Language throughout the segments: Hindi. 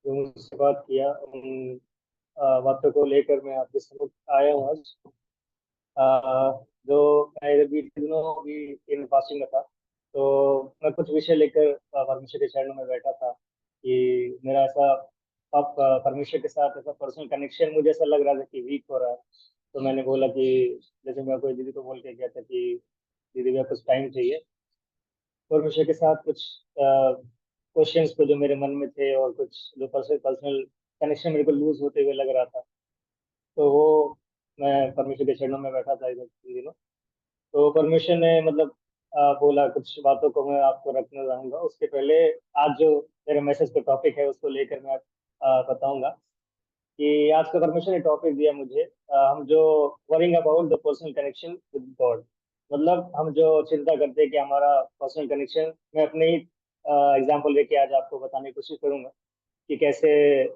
जो मुझसे बात किया उन बातों को लेकर मैं आपके समक्ष आया हूँ आज। जो मैं बीते दिनों भी इन फास्टिंग में था, तो मैं कुछ विषय लेकर परमेश्वर के चरणों में बैठा था कि मेरा ऐसा अब परमेश्वर के साथ ऐसा पर्सनल कनेक्शन मुझे ऐसा लग रहा था कि वीक हो रहा है। तो मैंने बोला कि जैसे मैं कोई दीदी को बोल के गया था कि दीदी मेरा कुछ टाइम चाहिए परमेश्वर के साथ कुछ क्वेश्चंस को जो मेरे मन में थे और कुछ जो पर्सनल पर्सनल कनेक्शन मेरे को लूज होते हुए लग रहा था। तो वो मैं परमेश्वर के चरणों में बैठा था इन दिनों। तो परमेश्वर ने मतलब बोला कुछ बातों को मैं आपको रखना चाहूंगा। उसके पहले आज जो मेरे मैसेज का टॉपिक है उसको लेकर मैं बताऊंगा कि आज का परमेश्वर ने टॉपिक दिया मुझे। हम जो worrying about the personal connection with God, मतलब हम जो चिंता करते हैं कि हमारा पर्सनल कनेक्शन, मैं अपने ही एग्जाम्पल लेके आज आपको बताने की कोशिश करूंगा कि कैसे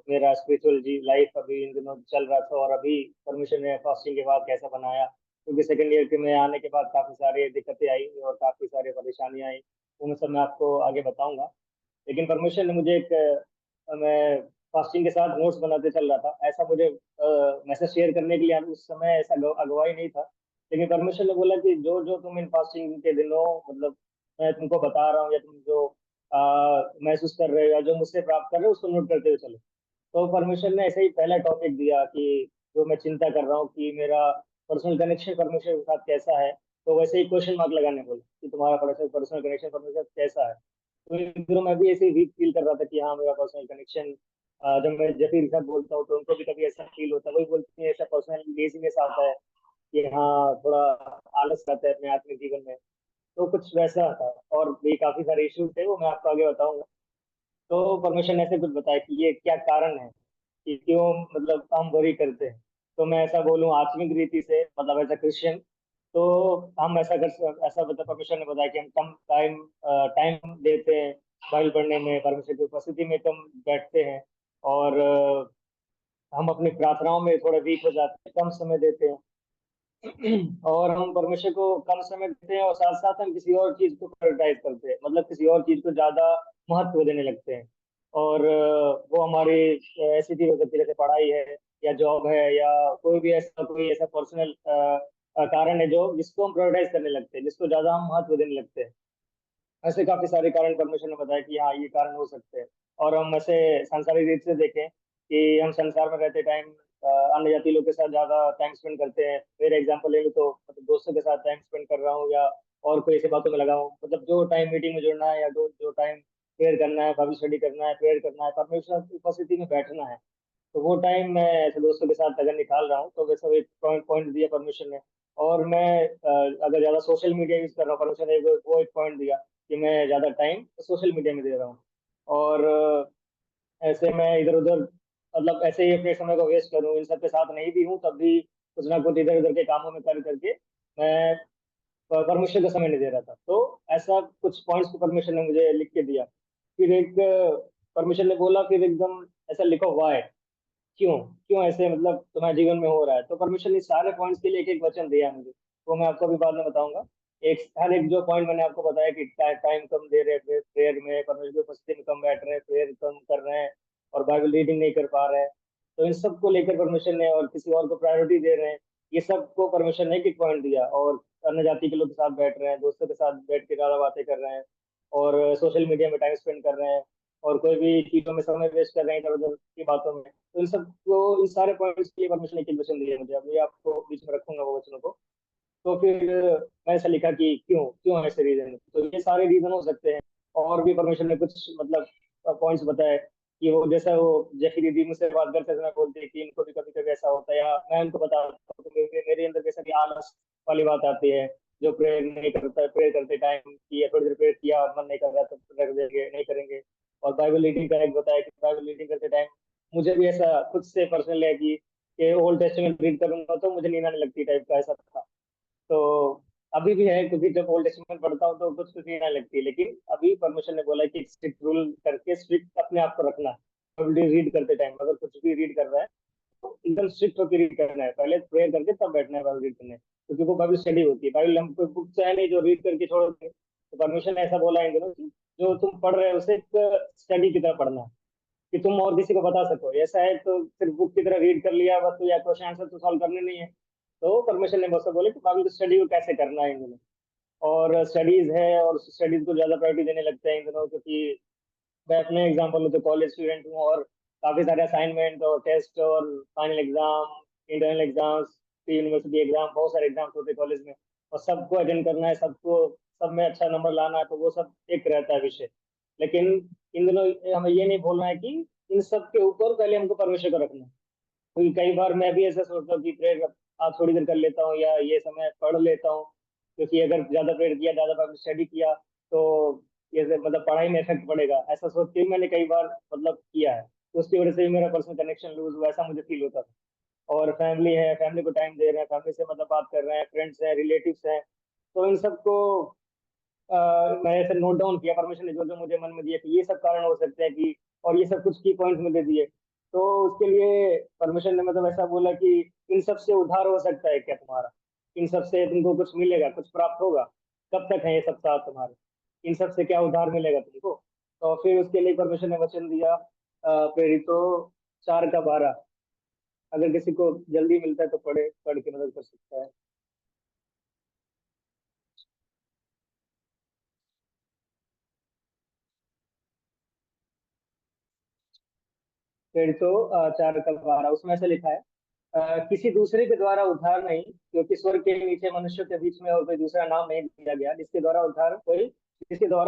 मेरा स्पिरिचुअल जी लाइफ अभी इन दिनों चल रहा था और अभी परमेश्वर ने फास्टिंग के बाद कैसा बनाया। क्योंकि सेकेंड ईयर के में आने के बाद काफी सारी दिक्कतें आई और काफी सारी परेशानियां आई, वो मैं सब मैं आपको आगे बताऊंगा। लेकिन परमेश्वर ने मुझे एक मैं फास्टिंग के साथ नोट्स बनाते चल रहा था, ऐसा मुझे मैसेज शेयर करने के लिए उस समय ऐसा अगुवाई नहीं था। लेकिन परमेश्वर ने बोला कि जो जो तुम इन फास्टिंग के दिनों मतलब मैं तुमको बता रहा हूँ या तुम जो महसूस कर रहे हो या जो मुझसे प्राप्त कर रहे हो उसको नोट करते हुए चलो। तो परमेश्वर ने ऐसे ही पहला टॉपिक दिया कि जो मैं चिंता कर रहा हूँ कि मेरा पर्सनल कनेक्शन परमेश्वर के साथ कैसा है। तो वैसे ही क्वेश्चन मार्क लगाने बोला कि तुम्हारा पर्सनल पर्सनल कनेक्शन परमेश्वर के साथ कैसा है। तो इन दिनों मैं भी ऐसे ही वीक फील कर रहा था कि हाँ मेरा पर्सनल कनेक्शन, जब मैं जफीर के साथ बोलता हूँ तो उनको भी कभी ऐसा फील होता है, वही बोलती है ऐसा पर्सनल लेजीनेस आता है कि हाँ थोड़ा आलस आता है अपने आत्मिक जीवन में। तो कुछ वैसा था और भी काफी सारे इश्यूज थे, वो मैं आपको आगे बताऊंगा। तो परमेश्वर ने ऐसे कुछ बताया कि ये क्या कारण है कि क्यों मतलब हम वरी करते हैं। तो मैं ऐसा बोलूं आत्मिक रीति से मतलब एज अ क्रिश्चियन, तो हम ऐसा मतलब परमेश्वर ने बताया कि हम कम टाइम टाइम देते हैं बाइबल पढ़ने में, परमेश्वर की उपस्थिति में कम बैठते हैं और हम अपनी प्रार्थनाओं में थोड़ा वीक हो जाते हैं, कम समय देते हैं और हम परमेश्वर को कम समय देते हैं और साथ साथ हम किसी और चीज को प्रायोरिटाइज करते हैं, मतलब किसी और चीज को ज्यादा महत्व देने लगते हैं। और वो हमारी ऐसी चीज हो सकती है जैसे पढ़ाई है या जॉब है या कोई ऐसा पर्सनल कारण है जो जिसको हम प्रायोरिटाइज करने लगते हैं, जिसको ज्यादा हम महत्व देने लगते हैं। ऐसे काफी सारे कारण परमेश्वर ने बताया कि हाँ ये कारण हो सकते हैं। और हम ऐसे सांसारिक रीत से देखें कि हम संसार में रहते टाइम अन्य जाति लोग के साथ ज्यादा टाइम स्पेंड करते हैं। मेरे एग्जांपल ले लूँ तो मतलब दोस्तों के साथ टाइम स्पेंड कर रहा हूँ या और कोई ऐसी बातों में लगा हूँ, मतलब जो टाइम मीटिंग में जुड़ना है या जो जो टाइम प्रेयर करना है, बाइबल स्टडी करना है, प्रेयर करना है, परमेश्वर की उपस्थिति में बैठना है, तो वो टाइम मैं ऐसे दोस्तों के साथ अगर निकाल रहा हूँ तो वैसा एक पॉइंट पॉइंट दिया परमिशन ने। और मैं अगर ज्यादा सोशल मीडिया यूज कर रहा हूँ, परमिशन ने वो एक पॉइंट दिया कि मैं ज्यादा टाइम सोशल मीडिया में दे रहा हूँ। और ऐसे मैं इधर उधर मतलब ऐसे ही अपने समय को वेस्ट करूँ, इन सब के साथ नहीं भी हूँ तब भी कुछ ना कुछ इधर उधर के कामों में कर करके मैं परमिशन का समय नहीं दे रहा था। तो ऐसा कुछ पॉइंट्स को परमिशन ने मुझे लिख के दिया। फिर एक परमिशन ने बोला फिर एकदम ऐसा लिखो वाई, क्यों क्यों ऐसे मतलब तुम्हारे जीवन में हो रहा है। तो परमेश्वर ने सारे पॉइंट्स के लिए एक एक वचन दिया मुझे, वो मैं आपको अभी बाद में बताऊंगा। एक हर एक जो पॉइंट मैंने आपको बताया कि टाइम कम दे रहे हैं प्रेयर में, परमेश्वर की उपस्थिति में कम बैठ रहे हैं, प्रेयर कम कर रहे हैं और बाइबल रीडिंग नहीं कर पा रहे हैं, तो इन सब को लेकर परमेश्वर ने और किसी और को प्रायोरिटी दे रहे हैं, ये सब को परमेश्वर ने एक एक पॉइंट दिया। और अन्य जाति के लोग के साथ बैठ रहे हैं, दोस्तों के साथ बैठ के ज्यादा बातें कर रहे हैं और सोशल मीडिया में टाइम स्पेंड कर रहे हैं और कोई भी चीजों में समय वेस्ट कर रहे हैं इधर उधर की बातों में। तो इन सब को इन सारे पॉइंट्स के लिए परमिशन एक वचन दिया मुझे, अभी आपको बीच में रखूंगा वो वचनों को। तो फिर मैं ऐसा लिखा कि क्यों क्यों ऐसे रीजन, तो ये सारे रीजन हो सकते हैं। और भी परमिशन ने कुछ मतलब पॉइंट्स बताए कि वो जैसा वो जैसी दीदी मुझसे बात करते समय बोलती है कि इनको भी कभी कभी ऐसा होता है, या मैं उनको बताता हूँ तो मेरे अंदर जैसा कि आलस वाली बात आती है, जो प्रेयर नहीं करता, प्रेयर करते टाइम किया थोड़ी देर प्रेयर किया मन नहीं कर रहा तो रख देंगे नहीं करेंगे। और बाइबल रीडिंग का एक बताया कि बाइबल रीडिंग करते टाइम मुझे भी ऐसा खुद से पर्सनल है कि ओल्ड टेस्टमेंट रीड करूंगा तो मुझे नींद आने लगती टाइप का ऐसा था। तो अभी भी है क्योंकि जब ओल्ड टेस्टमेंट पढ़ता हूँ तो कुछ कुछ नहीं लगती, लेकिन अभी परमेश्वर ने बोला कि स्ट्रिक्ट रूल करके स्ट्रिक्ट अपने आप को रखना है। रीड करते टाइम अगर कुछ भी रीड कर रहा है तो एकदम स्ट्रिक्ट होकर रीड करना है, पहले प्रेयर करके तब बैठना है बाइबल रीड करने, क्योंकि वो बाइबल स्टडी होती है। बाइबल हम कोई बुक है नहीं जो रीड करके छोड़ दें। तो परमेश्वर ने ऐसा बोला इन दिनों कि जो तुम पढ़ रहे हो उसे एक स्टडी की तरह पढ़ना है। कि तुम और किसी को बता सको। ऐसा है तो सिर्फ बुक की तरह रीड कर लिया बस, तो या क्वेश्चन आंसर तो सॉल्व करने नहीं है। तो परमिशन ने मुझसे बोले कि अभी तो स्टडी को कैसे करना है इन दिनों, और स्टडीज है और स्टडीज को ज्यादा प्रायोरिटी देने लगते हैं इन दिनों, क्योंकि मैं अपने एग्जाम्पल में तो कॉलेज स्टूडेंट हूँ, और काफी सारे असाइनमेंट और टेस्ट और final exam, internal exams, university exam, बहुत सारे एग्जाम्स होते हैं कॉलेज में, और सबको अटेंड करना है, सबको सब में अच्छा नंबर लाना है, तो वो सब एक रहता है विषय। लेकिन इन दिनों हमें ये नहीं भूलना है कि इन सब के ऊपर पहले हमको परमेश्वर को रखना है। क्योंकि कई बार मैं भी ऐसा सोचता हूँ कि प्रेयर आज थोड़ी देर कर लेता हूँ, या ये समय पढ़ लेता हूँ, क्योंकि अगर ज्यादा प्रेयर किया, ज्यादा स्टडी किया, तो ये मतलब पढ़ाई में इफेक्ट पड़ेगा, ऐसा सोच के भी मैंने कई बार मतलब किया है। तो उसकी वजह से भी मेरा पर्सनल कनेक्शन लूज हुआ, ऐसा मुझे फील होता था। और फैमिली है, फैमिली को टाइम दे रहे हैं, फैमिली से मतलब बात कर रहे हैं, फ्रेंड्स हैं, रिलेटिव्स हैं, तो इन सबको मैंने ऐसे नोट डाउन किया, परमिशन ने जो जो मुझे मन में दिया कि ये सब कारण हो सकते हैं कि, और ये सब कुछ की पॉइंट्स मुझे दिए। तो उसके लिए परमिशन ने मतलब ऐसा बोला कि इन सब से उद्धार हो सकता है क्या तुम्हारा, इन सब से तुमको कुछ मिलेगा, कुछ प्राप्त होगा, कब तक है ये सब साथ तुम्हारे, इन सब से क्या उद्धार मिलेगा तुमको। तो फिर उसके लिए परमिशन ने वचन दिया, प्रेरितो 4 का 12, अगर किसी को जल्दी मिलता है तो पढ़े, पढ़ के मदद कर सकता है। प्रेरितो 4 का 12, उसमें ऐसे लिखा है, किसी दूसरे के द्वारा उद्धार नहीं, क्योंकि स्वर्ग के नीचे मनुष्यों के बीच में और कोई दूसरा नाम नहीं दिया गया जिसके द्वारा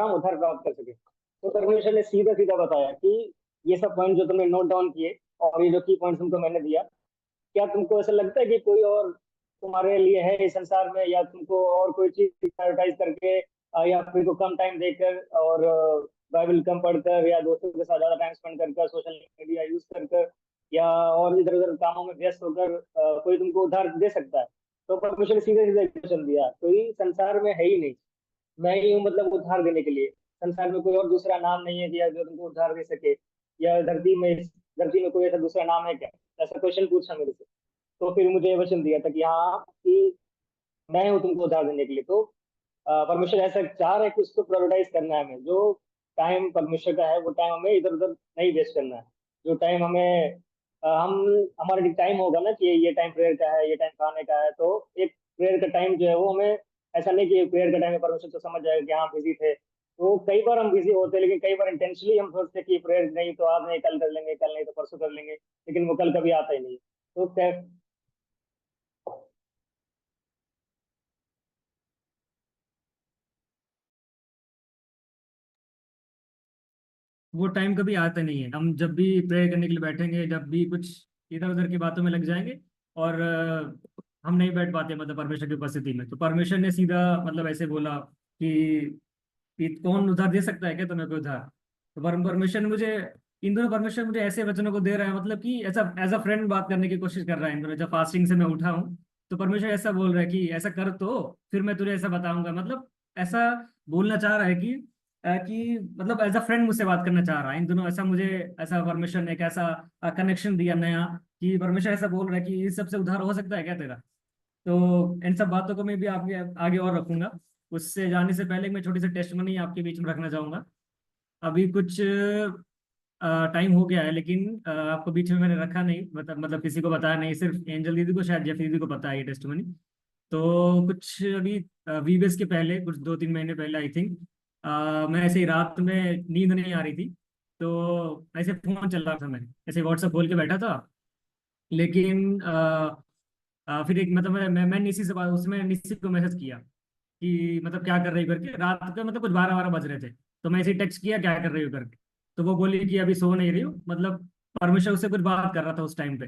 हम उद्धार प्राप्त कर सके। तो परमेश्वर ने सीधा सीधा बताया कि ये सब पॉइंट जो तुमने नोट डाउन किए, और ये जो की पॉइंट तुमको मैंने दिया, क्या तुमको ऐसा लगता है कि कोई और तुम्हारे लिए है इस संसार में, या तुमको और कोई चीज प्रायोरिटाइज करके, या फिर को कम टाइम देकर, और बाइबल कम पढ़कर, या दोस्तों के साथ ज्यादा टाइम स्पेंड कर, सोशल मीडिया यूज कर, या और इधर उधर कामों में व्यस्त होकर कोई तुमको उधार दे सकता है। तो परमेश्वर ने सीधे सीधे क्वेश्चन दिया, कोई संसार में है ही नहीं, मैं ही हूँ मतलब उद्धार देने के लिए। संसार में कोई और दूसरा नाम नहीं है दिया जो तुमको उद्धार दे सके, या धरती में कोई ऐसा दूसरा नाम है क्या, ऐसा क्वेश्चन पूछा मेरे से। तो फिर मुझे वचन दिया था कि हाँ, कि मैं हूँ तुमको उद्धार देने के लिए। तो परमेश्वर ऐसा चाह रहा है कि उसको प्रायोरिटाइज करना है हमें, जो टाइम परमेश्वर का है वो टाइम हमें इधर उधर नहीं वेस्ट करना है। जो टाइम हमें हम हमारा टाइम होगा ना कि ये टाइम प्रेयर का है, ये टाइम खाने का है, तो एक प्रेयर का टाइम जो है वो हमें, ऐसा नहीं कि प्रेयर का टाइम है परमेश्वर तो समझ जाएगा कि हाँ बिजी थे। तो कई बार हम बिजी होते हैं, लेकिन कई बार इंटेंशनली हम सोचते हैं कि प्रेयर नहीं तो आज नहीं, कल कर लेंगे, कल नहीं तो परसों कर लेंगे, लेकिन वो कल कभी आता ही नहीं। तो वो टाइम कभी आता नहीं है। हम जब भी प्रे करने के लिए बैठेंगे, जब भी कुछ इधर उधर की बातों में लग जाएंगे, और हम नहीं बैठ पाते मतलब परमेश्वर की उपस्थिति में। तो परमेश्वर ने सीधा मतलब ऐसे बोला कि कौन उधार दे सकता है क्या तुम्हें कोई उधार। तो परमेश्वर ने मुझे इन दोनों, परमेश्वर मुझे ऐसे वचनों को दे रहा है, मतलब कि ऐसा एज अ फ्रेंड बात करने की कोशिश कर रहा है इन दोनों। जब फास्टिंग से मैं उठा हूँ, तो परमेश्वर ऐसा बोल रहा है कि ऐसा कर, तो फिर मैं तुझे ऐसा बताऊंगा। मतलब ऐसा बोलना चाह रहा है कि मतलब एज अ फ्रेंड मुझसे बात करना चाह रहा है इन दोनों। ऐसा मुझे, ऐसा परमेश्वर ने एक ऐसा कनेक्शन दिया नया, कि परमेश्वर ऐसा बोल रहा है कि इस सबसे उधार हो सकता है क्या तेरा। तो इन सब बातों को मैं भी आगे आगे और रखूंगा। उससे जाने से पहले मैं छोटी सी टेस्टमनी आपके बीच में रखना चाहूंगा। अभी कुछ टाइम हो गया है, लेकिन आपको बीच में मैंने रखा नहीं, मतलब किसी को बताया नहीं, सिर्फ एंजल दीदी को, शायद जेफ दीदी को पता है ये टेस्टमनी। तो कुछ अभी वीबेस के पहले, कुछ 2-3 महीने पहले आई थिंक, मैं ऐसे ही रात में नींद नहीं आ रही थी, तो ऐसे फोन चल रहा था, मैं ऐसे व्हाट्सएप खोल के बैठा था। लेकिन फिर एक मतलब मैं निशी से बात, उसमें निशी को मैसेज किया कि मतलब क्या कर रही हो करके, रात के मतलब कुछ 12-12 बज रहे थे। तो मैं ऐसे टेक्स्ट किया क्या कर रही हो करके। तो वो बोली कि अभी सो नहीं रही हूँ, मतलब परमेश्वर उससे कुछ बात कर रहा था उस टाइम पे।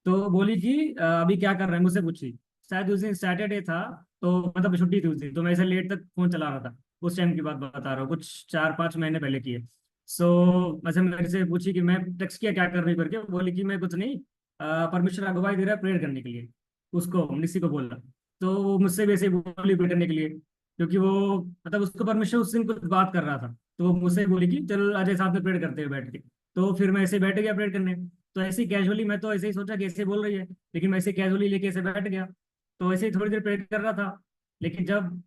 तो बोली कि अभी क्या कर रहा है, मुझसे पूछी। शायद उस दिन सैटरडे था, तो मतलब छुट्टी थी उस दिन, तो मैं ऐसे लेट तक फोन चला रहा था। उस टाइम की बात बता रहा हूँ, कुछ 4-5 महीने पहले की है। सो वैसे मेरे से पूछी कि मैं टेक्स्ट किया क्या कर रही हो करके, बोली कि मैं कुछ नहीं, परमेश्वर अगुवाई दे रहा है प्रेयर करने के लिए, उसको निसी को बोला। तो वो मुझसे भी ऐसे ही बोली प्रेयर करने के लिए, क्योंकि वो मतलब उसको परमेश्वर उस दिन कुछ बात कर रहा था। तो वो मुझसे बोली कि चल अजय साथ में प्रेयर करते हुए बैठ के। तो फिर मैं ऐसे बैठ गया प्रेयर करने। तो ऐसे ही कैजुअली, मैं तो ऐसे ही सोचा कि ऐसे बोल रही है, लेकिन मैं ऐसे कैजुअली लेके ऐसे बैठ गया। तो ऐसे ही थोड़ी देर प्रेयर कर रहा था। लेकिन जब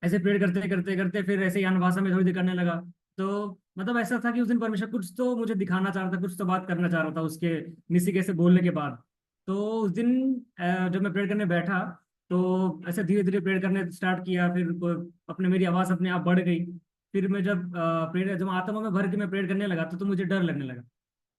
ऐसे प्रेयर करते करते करते फिर ऐसे ही अनभाषा में थोड़ी देर करने लगा, तो मतलब ऐसा था कि उस दिन परमेश्वर कुछ तो मुझे दिखाना चाह रहा था, कुछ तो बात करना चाह रहा था उसके निसी कैसे बोलने के बाद। तो उस दिन जब मैं प्रेयर करने बैठा, तो ऐसे धीरे धीरे प्रेयर करने स्टार्ट किया, फिर अपने मेरी आवाज़ अपने आप बढ़ गई। फिर मैं जब प्रेयर जब आत्मा में भर के मैं प्रेयर करने लगा, तो मुझे डर लगने लगा।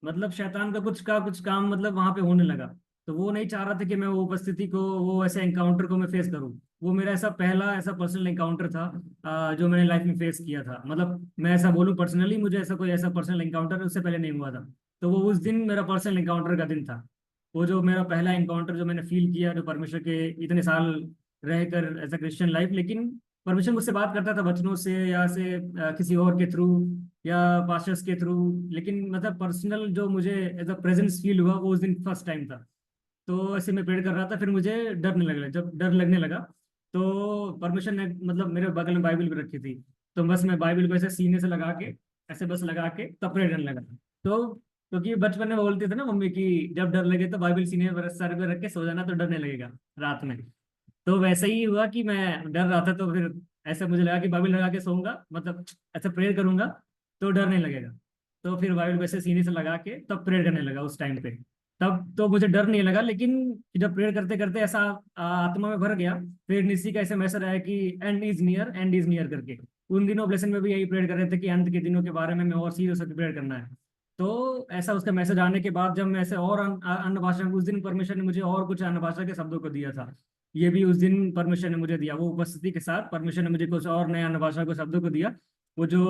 मतलब शैतान का कुछ काम मतलब वहां पे होने लगा। तो वो नहीं चाह रहा था कि मैं वो उपस्थिति को, वो ऐसे एनकाउंटर को मैं फेस करूं। वो मेरा ऐसा पहला ऐसा पर्सनल एनकाउंटर था जो मैंने लाइफ में फेस किया था। मतलब मैं ऐसा बोलूं, पर्सनली मुझे ऐसा कोई ऐसा पर्सनल एनकाउंटर उससे पहले नहीं हुआ था। तो वो उस दिन मेरा पर्सनल एनकाउंटर का दिन था। वो जो मेरा पहला एनकाउंटर जो मैंने फील किया, जो परमेश्वर के इतने साल रहकर एज अ क्रिश्चियन लाइफ, लेकिन परमेश्वर मुझसे बात करता था वचनों से या से किसी और के थ्रू या पास्टर्स के थ्रू। लेकिन मतलब पर्सनल जो मुझे एज अ प्रेजेंस फील हुआ, वो उस दिन फर्स्ट टाइम था। तो ऐसे मैं प्रेयर कर रहा था, फिर मुझे डरने लगा। जब डर लगने लगा, तो परमेश्वर ने मतलब मेरे बगल में बाइबल भी रखी थी। तो बस मैं बाइबल को ऐसे सीने से लगा के, ऐसे बस लगा के तब प्रेयर करने लगा। तो क्योंकि बचपन में बोलते थे ना मम्मी की, जब डर लगे तो बाइबल सीने पर सर पे रख के सो जाना, तो डरने लगेगा रात में। तो वैसे ही हुआ कि मैं डर रहा था, तो फिर ऐसा मुझे लगा कि बाइबल लगा के सोऊंगा, मतलब ऐसे प्रेयर करूंगा तो डर नहीं लगेगा। तो फिर बाइबल वैसे सीने से लगा के तब प्रेयर करने लगा उस टाइम पे। तब तो मुझे डर नहीं लगा, लेकिन जब प्रेयर करते करते ऐसा आत्मा में भर गया। फिर निसी का ऐसे मैसेज आया कि and is near, and is near करके। उन दिनों ब्लेसन में भी यही प्रेयर कर रहे थे कि अंत के दिनों के बारे में और सीरियस होकर प्रेयर करना है। तो ऐसा उसका मैसेज आने के बाद जब मैं ऐसे और अन्य भाषा, उस दिन परमेश्वर ने मुझे और कुछ अन्य भाषा के शब्दों को दिया था। ये भी उस दिन परमेश्वर ने मुझे दिया, वो उपस्थिति के साथ परमेश्वर ने मुझे कुछ और नए अन्य भाषा को शब्दों को दिया। वो जो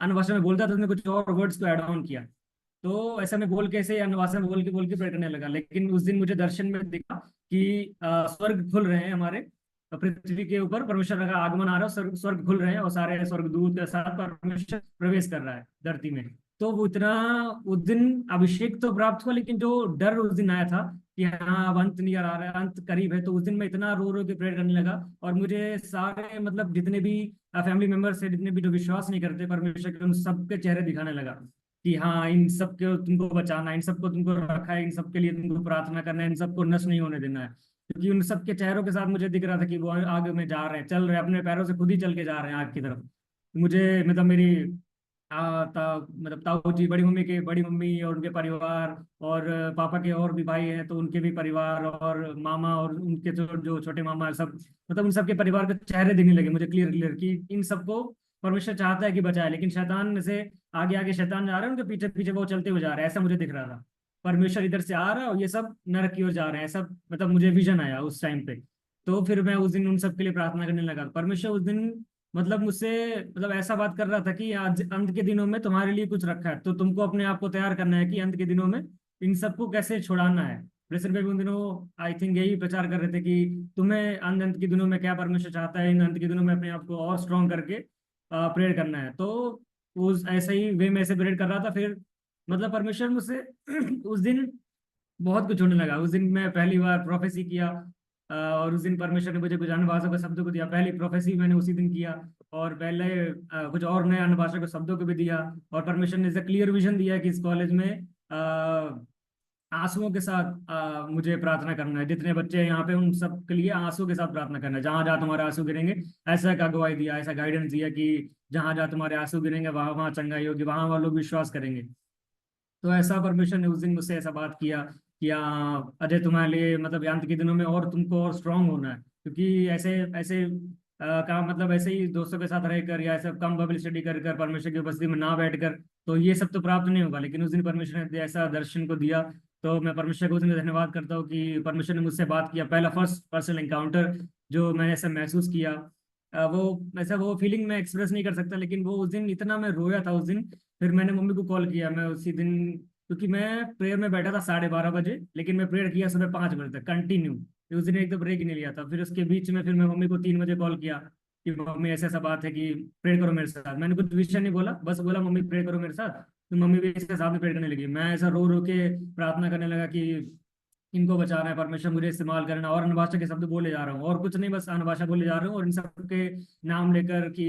अन्य भाषा में बोलता था, उसने कुछ और वर्ड्स को ऐड ऑन किया। तो ऐसा मैं बोल के ऐसे अन्य भाषा में बोल के प्रे करने लगा। लेकिन उस दिन मुझे दर्शन में दिखा कि स्वर्ग खुल रहे हैं हमारे पृथ्वी के ऊपर, परमेश्वर का आगमन आ रहा है, स्वर्ग खुल रहे हैं और सारे स्वर्गदूत के साथ परमेश्वर प्रवेश कर रहा है धरती में। तो वो इतना उस दिन अभिषेक तो प्राप्त हुआ, लेकिन जो डर उस दिन आया था कि हाँ अब अंत नियर आ रहा है, अंत करीब है, तो उस दिन मैं इतना रो रो के प्रेयर करने लगा। और मुझे सारे मतलब जितने भी फैमिली मेंबर्स है, जितने भी जो विश्वास नहीं करते परमेश्वर के, उन सबके चेहरे दिखाने लगा कि हाँ इन सबको तुमको बचाना है, इन सबको तुमको रखा है, इन सबके लिए तुमको प्रार्थना करना है, इन सबको नष्ट नहीं होने देना है। क्योंकि उन सबके चेहरों के साथ मुझे दिख रहा था कि वो आग में जा रहे हैं, चल रहे हैं, अपने पैरों से खुद ही चल के जा रहे हैं आग की तरफ। मुझे मतलब मेरी मतलब ताऊ जी, बड़ी मम्मी और उनके परिवार, और पापा के और भी भाई हैं तो उनके भी परिवार, और मामा और उनके जो जो छोटे मामा है, सब मतलब उन सबके परिवार के चेहरे दिखने लगे मुझे क्लियर क्लियर कि इन सबको परमेश्वर चाहता है कि बचाए, लेकिन शैतान से आगे आगे शैतान जा रहा है, उनके पीछे पीछे वो चलते हुए जा रहे हैं, ऐसा मुझे दिख रहा था। परमेश्वर इधर से आ रहा है और ये सब नरक की ओर जा रहे हैं, ऐसा मतलब मुझे विजन आया उस टाइम पे। तो फिर मैं उस दिन उन सब के लिए प्रार्थना करने लगा। परमेश्वर उस दिन मतलब मुझसे मतलब ऐसा बात कर रहा था कि आज अंत के दिनों में तुम्हारे लिए कुछ रखा है, तो तुमको अपने आप को तैयार करना है कि अंत के दिनों में इन सबको कैसे छुड़ाना है। प्रेसर पे भी उन दिनों आई थिंक यही प्रचार कर रहे थे कि तुम्हें अंत अंत के दिनों में क्या परमेश्वर चाहता है, इन अंत के दिनों में अपने आप को और स्ट्रॉन्ग करके प्रेयर करना है। तो उस ऐसे ही वे में ऐसे प्रेयर कर रहा था। फिर मतलब परमेश्वर मुझसे उस दिन बहुत कुछ होने लगा। उस दिन मैं पहली बार प्रोफेसी किया, और उस दिन परमेश्वर ने मुझे कुछ अन्य भाषा के शब्दों को दिया, पहली प्रोफेसी मैंने उसी दिन किया। और पहले कुछ और नए अन्य भाषा के शब्दों को भी दिया। और परमेश्वर ने क्लियर विजन दिया कि इस कॉलेज में आंसुओं के साथ मुझे प्रार्थना करना है, जितने बच्चे हैं यहाँ पे उन सब के लिए आंसू के साथ प्रार्थना करना है। जहां जहां तुम्हारे आंसू गिरेंगे, ऐसा एक अगुवाई दिया, ऐसा गाइडेंस दिया कि जहां जहां तुम्हारे आंसू गिरेंगे वहां वहां चंगाई होगी, वहां वहां लोग विश्वास करेंगे। तो ऐसा परमेश्वर ने उस दिन मुझसे ऐसा बात किया कि अजय तुम्हारे लिए मतलब अंत के दिनों में और तुमको और स्ट्रांग होना है। क्योंकि ऐसे ऐसे काम मतलब ऐसे ही दोस्तों के साथ रहकर या ऐसे कम बाइबल स्टडी कर कर परमेश्वर की उपस्थिति में ना बैठकर तो ये सब तो प्राप्त नहीं होगा। लेकिन उस दिन परमेश्वर ने ऐसा दर्शन को दिया। तो मैं परमेश्वर को उस दिन धन्यवाद करता हूँ कि परमेश्वर ने मुझसे बात किया, पहला फर्स्ट पर्सनल एनकाउंटर जो मैंने ऐसा महसूस किया। वो ऐसा वो फीलिंग मैं एक्सप्रेस नहीं कर सकता, लेकिन वो उस दिन इतना मैं रोया था उस दिन। फिर मैंने मम्मी को कॉल किया मैं उसी दिन, क्योंकि मैं प्रेयर में बैठा था 12:30 बजे, लेकिन मैं प्रेयर किया सुबह 5 बजे तक कंटिन्यू। फिर उस दिन एक तो ब्रेक ही नहीं लिया था। फिर उसके बीच में फिर मैं मम्मी को 3 बजे कॉल किया कि मम्मी ऐसा ऐसा बात है कि प्रेयर करो मेरे साथ। मैंने कुछ विषय नहीं बोला, बस बोला मम्मी प्रेयर करो मेरे साथ। तो मम्मी भी इसके साथ में प्रेयर करने लगी। मैं ऐसा रो रो के प्रार्थना करने लगा कि इनको बचाना है परमेश्वर, मुझे इस्तेमाल करना। और अनभाषा के शब्द बोले जा रहा हूँ, और कुछ नहीं, बस अनभाषा बोले जा रहा हूँ, और इन सबके नाम लेकर कि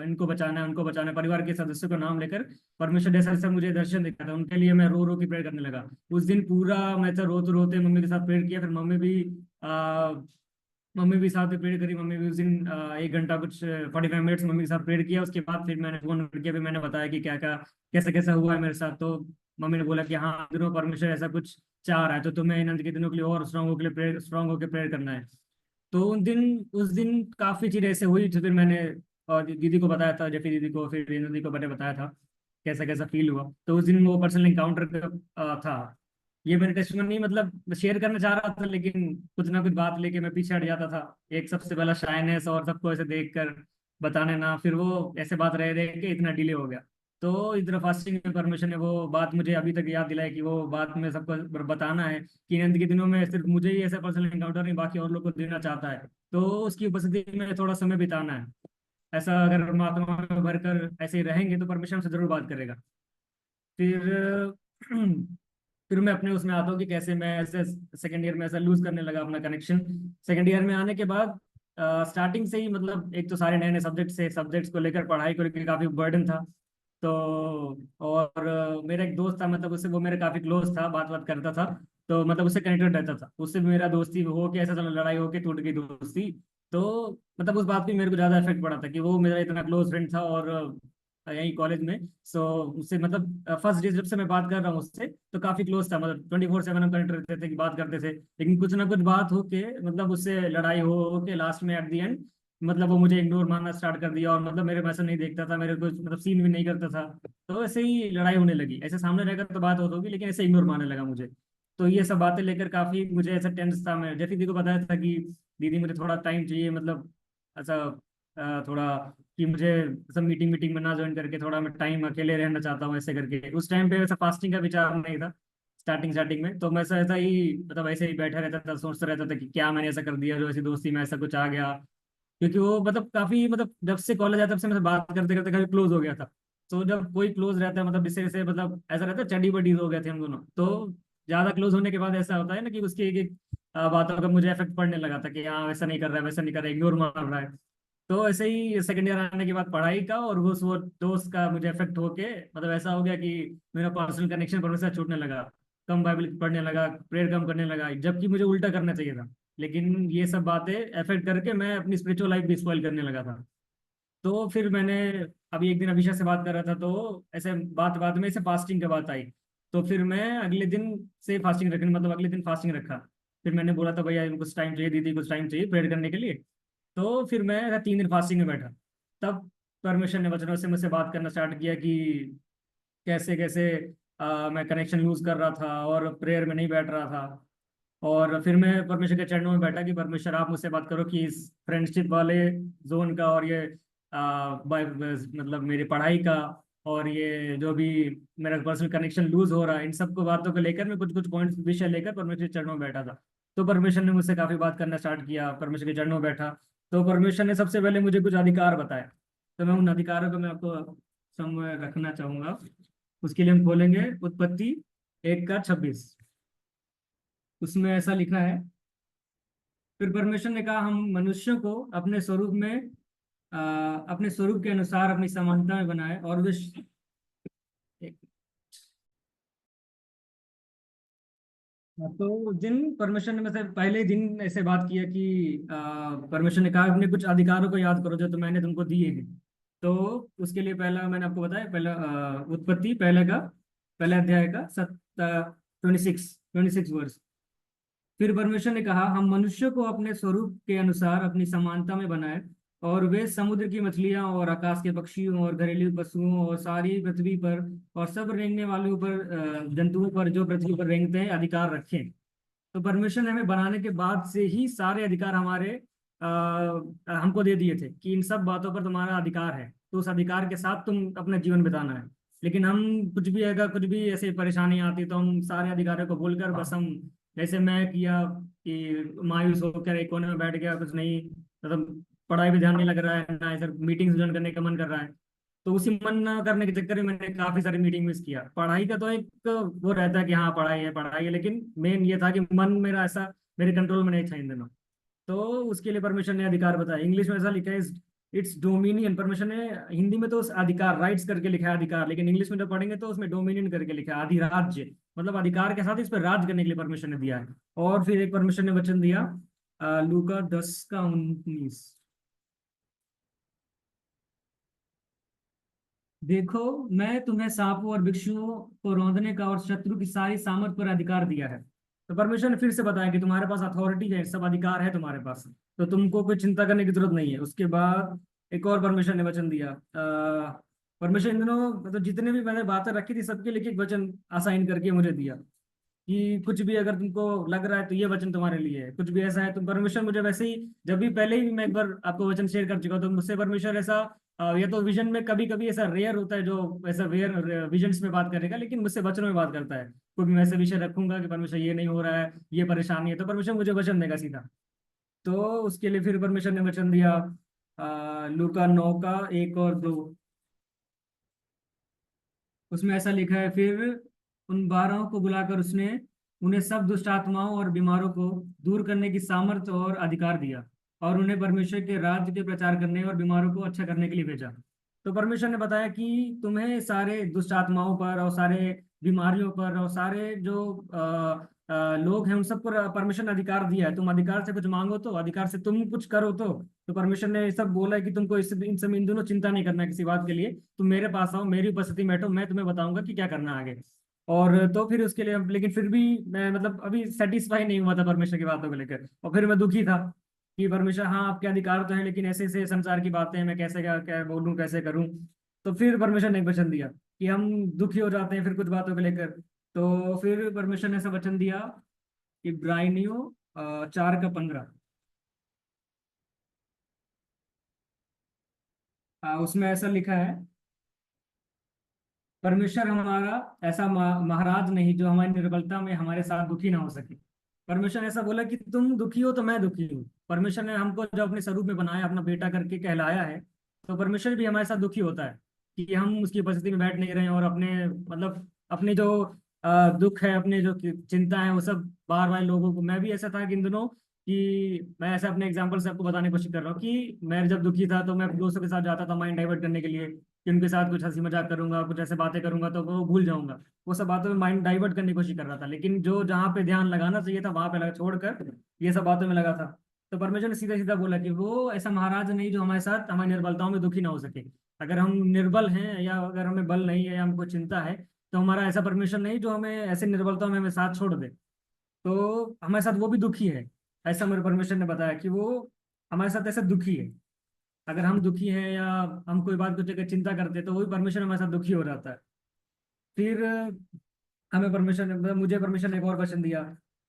इनको बचाना है, उनको बचाना है, परिवार के सदस्यों का नाम लेकर परमेश्वर जैसा जैसा मुझे दर्शन दिखा था उनके लिए मैं रो रो के प्रेयर करने लगा। उस दिन पूरा मैं तो रोते रोते मम्मी के साथ प्रेयर किया। फिर मम्मी भी मम्मी भी साथ में प्रेयर करी। मम्मी भी उस दिन 1 घंटा कुछ 45 मिनट्स मम्मी के साथ प्रेयर किया। उसके बाद फिर मैंने फोन करके भी मैंने बताया कि क्या क्या कैसा कैसा हुआ है मेरे साथ। तो मम्मी ने बोला कि हाँ, इन दिनों परमेश्वर ऐसा कुछ चाह रहा है, तो तुम्हें इन अंत के दिनों के लिए और स्ट्रांग होकर प्रेयर करना है। तो उस दिन काफी चीजें ऐसे हुई। तो फिर मैंने और दीदी को बताया था, जैफी दीदी को, फिर रेनू दीदी को मैंने बताया था कैसा कैसा फील हुआ। तो उस दिन वो पर्सनल इनकाउंटर था। ये मैंने टेस्टमनी मतलब शेयर करना चाह रहा था, लेकिन कुछ ना कुछ बात लेके मैं पीछे हट जाता था। एक सबसे पहला शाइनेस, और सबको ऐसे देख कर बताने ना, फिर वो ऐसे बात रह रहे के इतना डिले हो गया। तो इधर फास्टिंग में परमिशन ने वो बात मुझे अभी तक याद दिलाई कि वो बात में सबको बताना है कि नंद के दिनों में सिर्फ मुझे ही ऐसा पर्सनल इनकाउंटर नहीं, बाकी और लोग को देना चाहता है। तो उसकी उपस्थिति में थोड़ा समय बिताना है। ऐसा अगर हम आत्मा में भरकर ऐसे ही रहेंगे तो परमेश्वर से जरूर बात करेगा। फिर फिर मैं अपने उसमें आता हूँ कि कैसे मैं ऐसे सेकंड ईयर में ऐसा लूज करने लगा अपना कनेक्शन। सेकंड ईयर में आने के बाद स्टार्टिंग से ही मतलब एक तो सारे नए नए सब्जेक्ट्स को लेकर, पढ़ाई को लेकर काफी बर्डन था। तो और मेरा एक दोस्त था, मतलब उससे वो मेरे काफी क्लोज था, बात बात करता था। तो मतलब उससे कनेक्टेड रहता था, उससे भी मेरा दोस्ती हो के ऐसा चला, लड़ाई हो के टूट गई दोस्ती। तो मतलब उस बात पे मेरे को ज्यादा इफेक्ट पड़ा था कि वो मेरा इतना क्लोज फ्रेंड था, और यही कॉलेज में। सो उससे मतलब फर्स्ट डे जब से मैं बात कर रहा हूँ उससे, तो काफी क्लोज था, मतलब 24/7 हम कनेक्ट रहते थे कि बात करते थे। लेकिन कुछ ना कुछ बात हो के मतलब उससे लड़ाई हो के लास्ट में एट द एंड मतलब वो मुझे इग्नोर मारना स्टार्ट कर दिया, और मतलब मेरे पैसे नहीं देखता था, मेरे को मतलब सीन भी नहीं करता था। तो ऐसे ही लड़ाई होने लगी। ऐसे सामने रहकर तो बात होगी, लेकिन ऐसे इग्नोर मारने लगा मुझे। तो ये सब बातें लेकर काफी मुझे ऐसा टेंस था। मैं जैसे दीदी को बताया था कि दीदी मुझे थोड़ा टाइम चाहिए, मतलब ऐसा थोड़ा कि मुझे सब मीटिंग मीटिंग में ना ज्वाइन करके थोड़ा मैं टाइम अकेले रहना चाहता हूँ ऐसे करके। उस टाइम पे वैसा फास्टिंग का विचार नहीं था स्टार्टिंग स्टार्टिंग में। तो मैं ऐसा ऐसा ही मतलब ऐसे ही बैठा रहता था, सोचता रहता था कि क्या मैंने ऐसा कर दिया जो ऐसी दोस्ती में ऐसा कुछ आ गया। क्योंकि वो मतलब काफी मतलब जब से कॉलेज आया तब से मैं बात करते करते काफी क्लोज हो गया था। तो जब कोई क्लोज रहता है मतलब जिससे जैसे मतलब ऐसा रहता है चड्डी बडीज हो गए थे हम दोनों। तो ज्यादा क्लोज होने के बाद ऐसा होता है ना कि उसकी एक एक बातों का मुझे इफेक्ट पड़ने लगा था कि हाँ वैसा नहीं कर रहा है, वैसा नहीं कर रहा है, इग्नोर मार रहा है। तो ऐसे ही सेकंड ईयर आने के बाद पढ़ाई का और वो दोस्त का मुझे इफेक्ट होके मतलब ऐसा हो गया कि मेरा पर्सनल कनेक्शन परमेश्वर से छूटने लगा। कम बाइबल पढ़ने लगा, प्रेयर कम करने लगा, जबकि मुझे उल्टा करना चाहिए था। लेकिन ये सब बातें इफेक्ट करके मैं अपनी स्पिरिचुअल लाइफ भी स्पॉइल करने लगा था। तो फिर मैंने अभी एक दिन अभिषा से बात कर रहा था, तो ऐसे बात बात में ऐसे फास्टिंग की बात आई। तो फिर मैं अगले दिन से फास्टिंग रखने मतलब अगले दिन फास्टिंग रखा। फिर मैंने बोला था भैया कुछ टाइम चाहिए, दीदी कुछ टाइम चाहिए प्रेयर करने के लिए। तो फिर मैं 3 दिन फास्टिंग में बैठा। तब परमेश्वर ने वचनों से मुझसे बात करना स्टार्ट किया कि कैसे कैसे मैं कनेक्शन लूज कर रहा था और प्रेयर में नहीं बैठ रहा था। और फिर मैं परमेश्वर के चरणों में बैठा कि परमेश्वर आप मुझसे बात करो कि इस फ्रेंडशिप वाले जोन का, और ये मतलब मेरी पढ़ाई का, और ये जो भी मेरा पर्सनल कनेक्शन लूज हो रहा है, इन सबको बातों को लेकर मैं कुछ कुछ पॉइंट्स विषय लेकर परमेश्वर के चरणों में बैठा था। तो परमेश्वर ने मुझसे काफी बात करना स्टार्ट किया, परमेश्वर के चरणों में बैठा। तो परमेश्वर ने सबसे पहले मुझे कुछ अधिकार बताए। तो मैं उन अधिकारों को मैं आपको समय रखना चाहूंगा। उसके लिए हम खोलेंगे उत्पत्ति 1 का 26। उसमें ऐसा लिखा है, फिर परमेश्वर ने कहा हम मनुष्यों को अपने स्वरूप में अपने स्वरूप के अनुसार अपनी समानता में बनाए, और वे एक- तो उस दिन परमेश्वर ने मतलब पहले ही दिन ऐसे बात किया कि परमेश्वर ने कहा अपने कुछ अधिकारों को याद करो जो तो मैंने तुमको दिए हैं। तो उसके लिए पहला मैंने आपको बताया, पहला उत्पत्ति पहले अध्याय का 26 वर्ष। फिर परमेश्वर ने कहा हम मनुष्य को अपने स्वरूप के अनुसार अपनी समानता में बनाए, और वे समुद्र की मछलियां और आकाश के पक्षियों और घरेलू पशुओं और सारी पृथ्वी पर और सब रेंगने वालों पर जंतुओं पर जो पृथ्वी पर रेंगते हैं अधिकार रखें। तो परमेश्वर ने हमें बनाने के बाद से ही सारे अधिकार हमारे हमको दे दिए थे कि इन सब बातों पर तुम्हारा अधिकार है, तो उस अधिकार के साथ तुम अपना जीवन बिताना है। लेकिन हम कुछ भी अगर कुछ भी ऐसे परेशानी आती तो हम सारे अधिकारों को भूलकर बस हम जैसे मैं किया कि मायूस होकर एक कोने में बैठ गया, कुछ नहीं मतलब पढ़ाई पे ध्यान नहीं लग रहा है ना, सर मीटिंग्स ज्वाइन करने का मन कर रहा है। तो उसी मन न करने के चक्कर में मैंने काफी सारी मीटिंग मिस किया। पढ़ाई का तो एक वो रहता है कि हाँ पढ़ाई है, लेकिन मेन ये था कि मन मेरा ऐसा मेरे कंट्रोल में नहीं था इन दिनों। तो उसके लिए परमेश्वर ने अधिकार बताया। इंग्लिश में ऐसा लिखा है इट्स डोमिनियन। परमेश्वर ने हिंदी में तो उस अधिकार राइट्स करके लिखा है अधिकार, लेकिन इंग्लिश में जब पढ़ेंगे तो उसमें डोमिनियन करके लिखा है अधिराज्य। मतलब अधिकार के साथ इस पर राज करने के लिए परमेश्वर ने दिया है। और फिर एक परमेश्वर ने वचन दिया लूका 10 का 19। देखो, मैं तुम्हें सांपों और बिच्छुओं को रौंदने का और शत्रु की सारी सामर्थ पर अधिकार दिया है। तो परमेश्वर ने फिर से बताया कि तुम्हारे पास अथॉरिटी है, सब अधिकार है तुम्हारे पास, तो तुमको कोई चिंता करने की जरूरत नहीं है। उसके बाद एक और परमेश्वर ने वचन दिया। परमेश्वर इन दिनों मतलब जितने भी मैंने बातें रखी थी सबके लिए एक वचन असाइन करके मुझे दिया कि कुछ भी अगर तुमको लग रहा है तो ये वचन तुम्हारे लिए है, कुछ भी ऐसा है तो परमेश्वर मुझे वैसे ही, जब भी पहले ही मैं एक बार आपको वचन शेयर कर चुका हूं, तो मुझसे परमेश्वर ऐसा या तो विजन में कभी कभी ऐसा रेयर होता है जो ऐसा रेयर विजन्स में बात करेगा, लेकिन मुझसे वचनों में बात करता है। कोई भी मैं ऐसे विषय रखूंगा कि परमेश्वर ये नहीं हो रहा है, ये परेशानी है, तो परमेश्वर मुझे वचन देगा सीधा। तो उसके लिए फिर परमेश्वर ने वचन दिया लूका 9 का 1 और 2। उसमें ऐसा लिखा है, फिर उन 12 को बुलाकर उसने उन्हें सब दुष्ट आत्माओं और बीमारों को दूर करने की सामर्थ्य और अधिकार दिया, और उन्हें परमेश्वर के राज्य के प्रचार करने और बीमारों को अच्छा करने के लिए भेजा। तो परमेश्वर ने बताया कि तुम्हें सारे दुष्ट आत्माओं पर और सारे बीमारियों पर और सारे जो लोग हैं उन सब पर परमेश्वर ने अधिकार दिया है। तुम अधिकार से कुछ मांगो तो, अधिकार से तुम कुछ करो तो परमेश्वर ने ये सब बोला है कि तुमको इस इन सब इन दोनों चिंता नहीं करना है किसी बात के लिए। तुम मेरे पास आओ, मेरी उपस्थिति में बैठो, मैं तुम्हें बताऊंगा कि क्या करना है आगे। और तो फिर उसके लिए लेकिन फिर भी मैं मतलब अभी सेटिस्फाई नहीं हुआ था परमेश्वर की बातों को लेकर, और फिर मैं दुखी था कि परमेश्वर हाँ आपके अधिकार तो है, लेकिन ऐसे ऐसे संसार की बातें हैं, मैं कैसे क्या क्या बोलूँ कैसे करूँ। तो फिर परमेश्वर ने एक वचन दिया कि हम दुखी हो जाते हैं फिर कुछ बातों को लेकर। तो फिर परमेश्वर ने ऐसा वचन दिया, इब्रानियों 4 का 15। उसमें ऐसा लिखा है, परमेश्वर हमारा ऐसा महाराज नहीं जो हमारी निर्बलता में हमारे साथ दुखी ना हो सके। परमेश्वर ने ऐसा बोला कि तुम दुखी हो तो मैं दुखी हूँ। परमेश्वर ने हमको जो अपने स्वरूप में बनाया, अपना बेटा करके कहलाया है, तो परमेश्वर भी हमारे साथ दुखी होता है कि हम उसकी उपस्थिति में बैठ नहीं रहे हैं, और अपने मतलब अपने जो दुख है, अपने जो चिंता है वो सब बार बार लोगों को, मैं भी ऐसा था कि इन दिनों कि मैं ऐसे अपने एग्जाम्पल से आपको बताने की कोशिश कर रहा हूँ कि मैं जब दुखी था तो मैं दोस्तों के साथ जाता था माइंड डाइवर्ट करने के लिए, कि उनके साथ कुछ हंसी मजाक करूंगा, कुछ ऐसे बातें करूंगा तो वो भूल जाऊंगा। वो सब बातों में माइंड डाइवर्ट करने की कोशिश कर रहा था, लेकिन जो जहाँ पे ध्यान लगाना चाहिए था वहां पे लगा छोड़कर ये सब बातों में लगा था। तो परमेश्वर ने सीधा सीधा बोला कि वो ऐसा महाराज नहीं जो हमारे साथ हमारी निर्बलताओं में दुखी ना हो सके। अगर हम निर्बल हैं या अगर हमें बल नहीं है या हमको चिंता है, तो हमारा ऐसा परमेश्वर नहीं जो हमें ऐसे निर्बलताओं में हमें साथ छोड़ दे। तो हमारे साथ वो भी दुखी है, ऐसा मेरे परमेश्वर ने बताया कि वो हमारे साथ ऐसा दुखी है। अगर हम दुखी हैं या हम कोई बात को लेकर चिंता करते हैं तो वही परमेश्वर हमारे साथ दुखी हो जाता है। फिर हमें परमेश्वर ने मतलब मुझे परमेश्वर ने एक और वचन दिया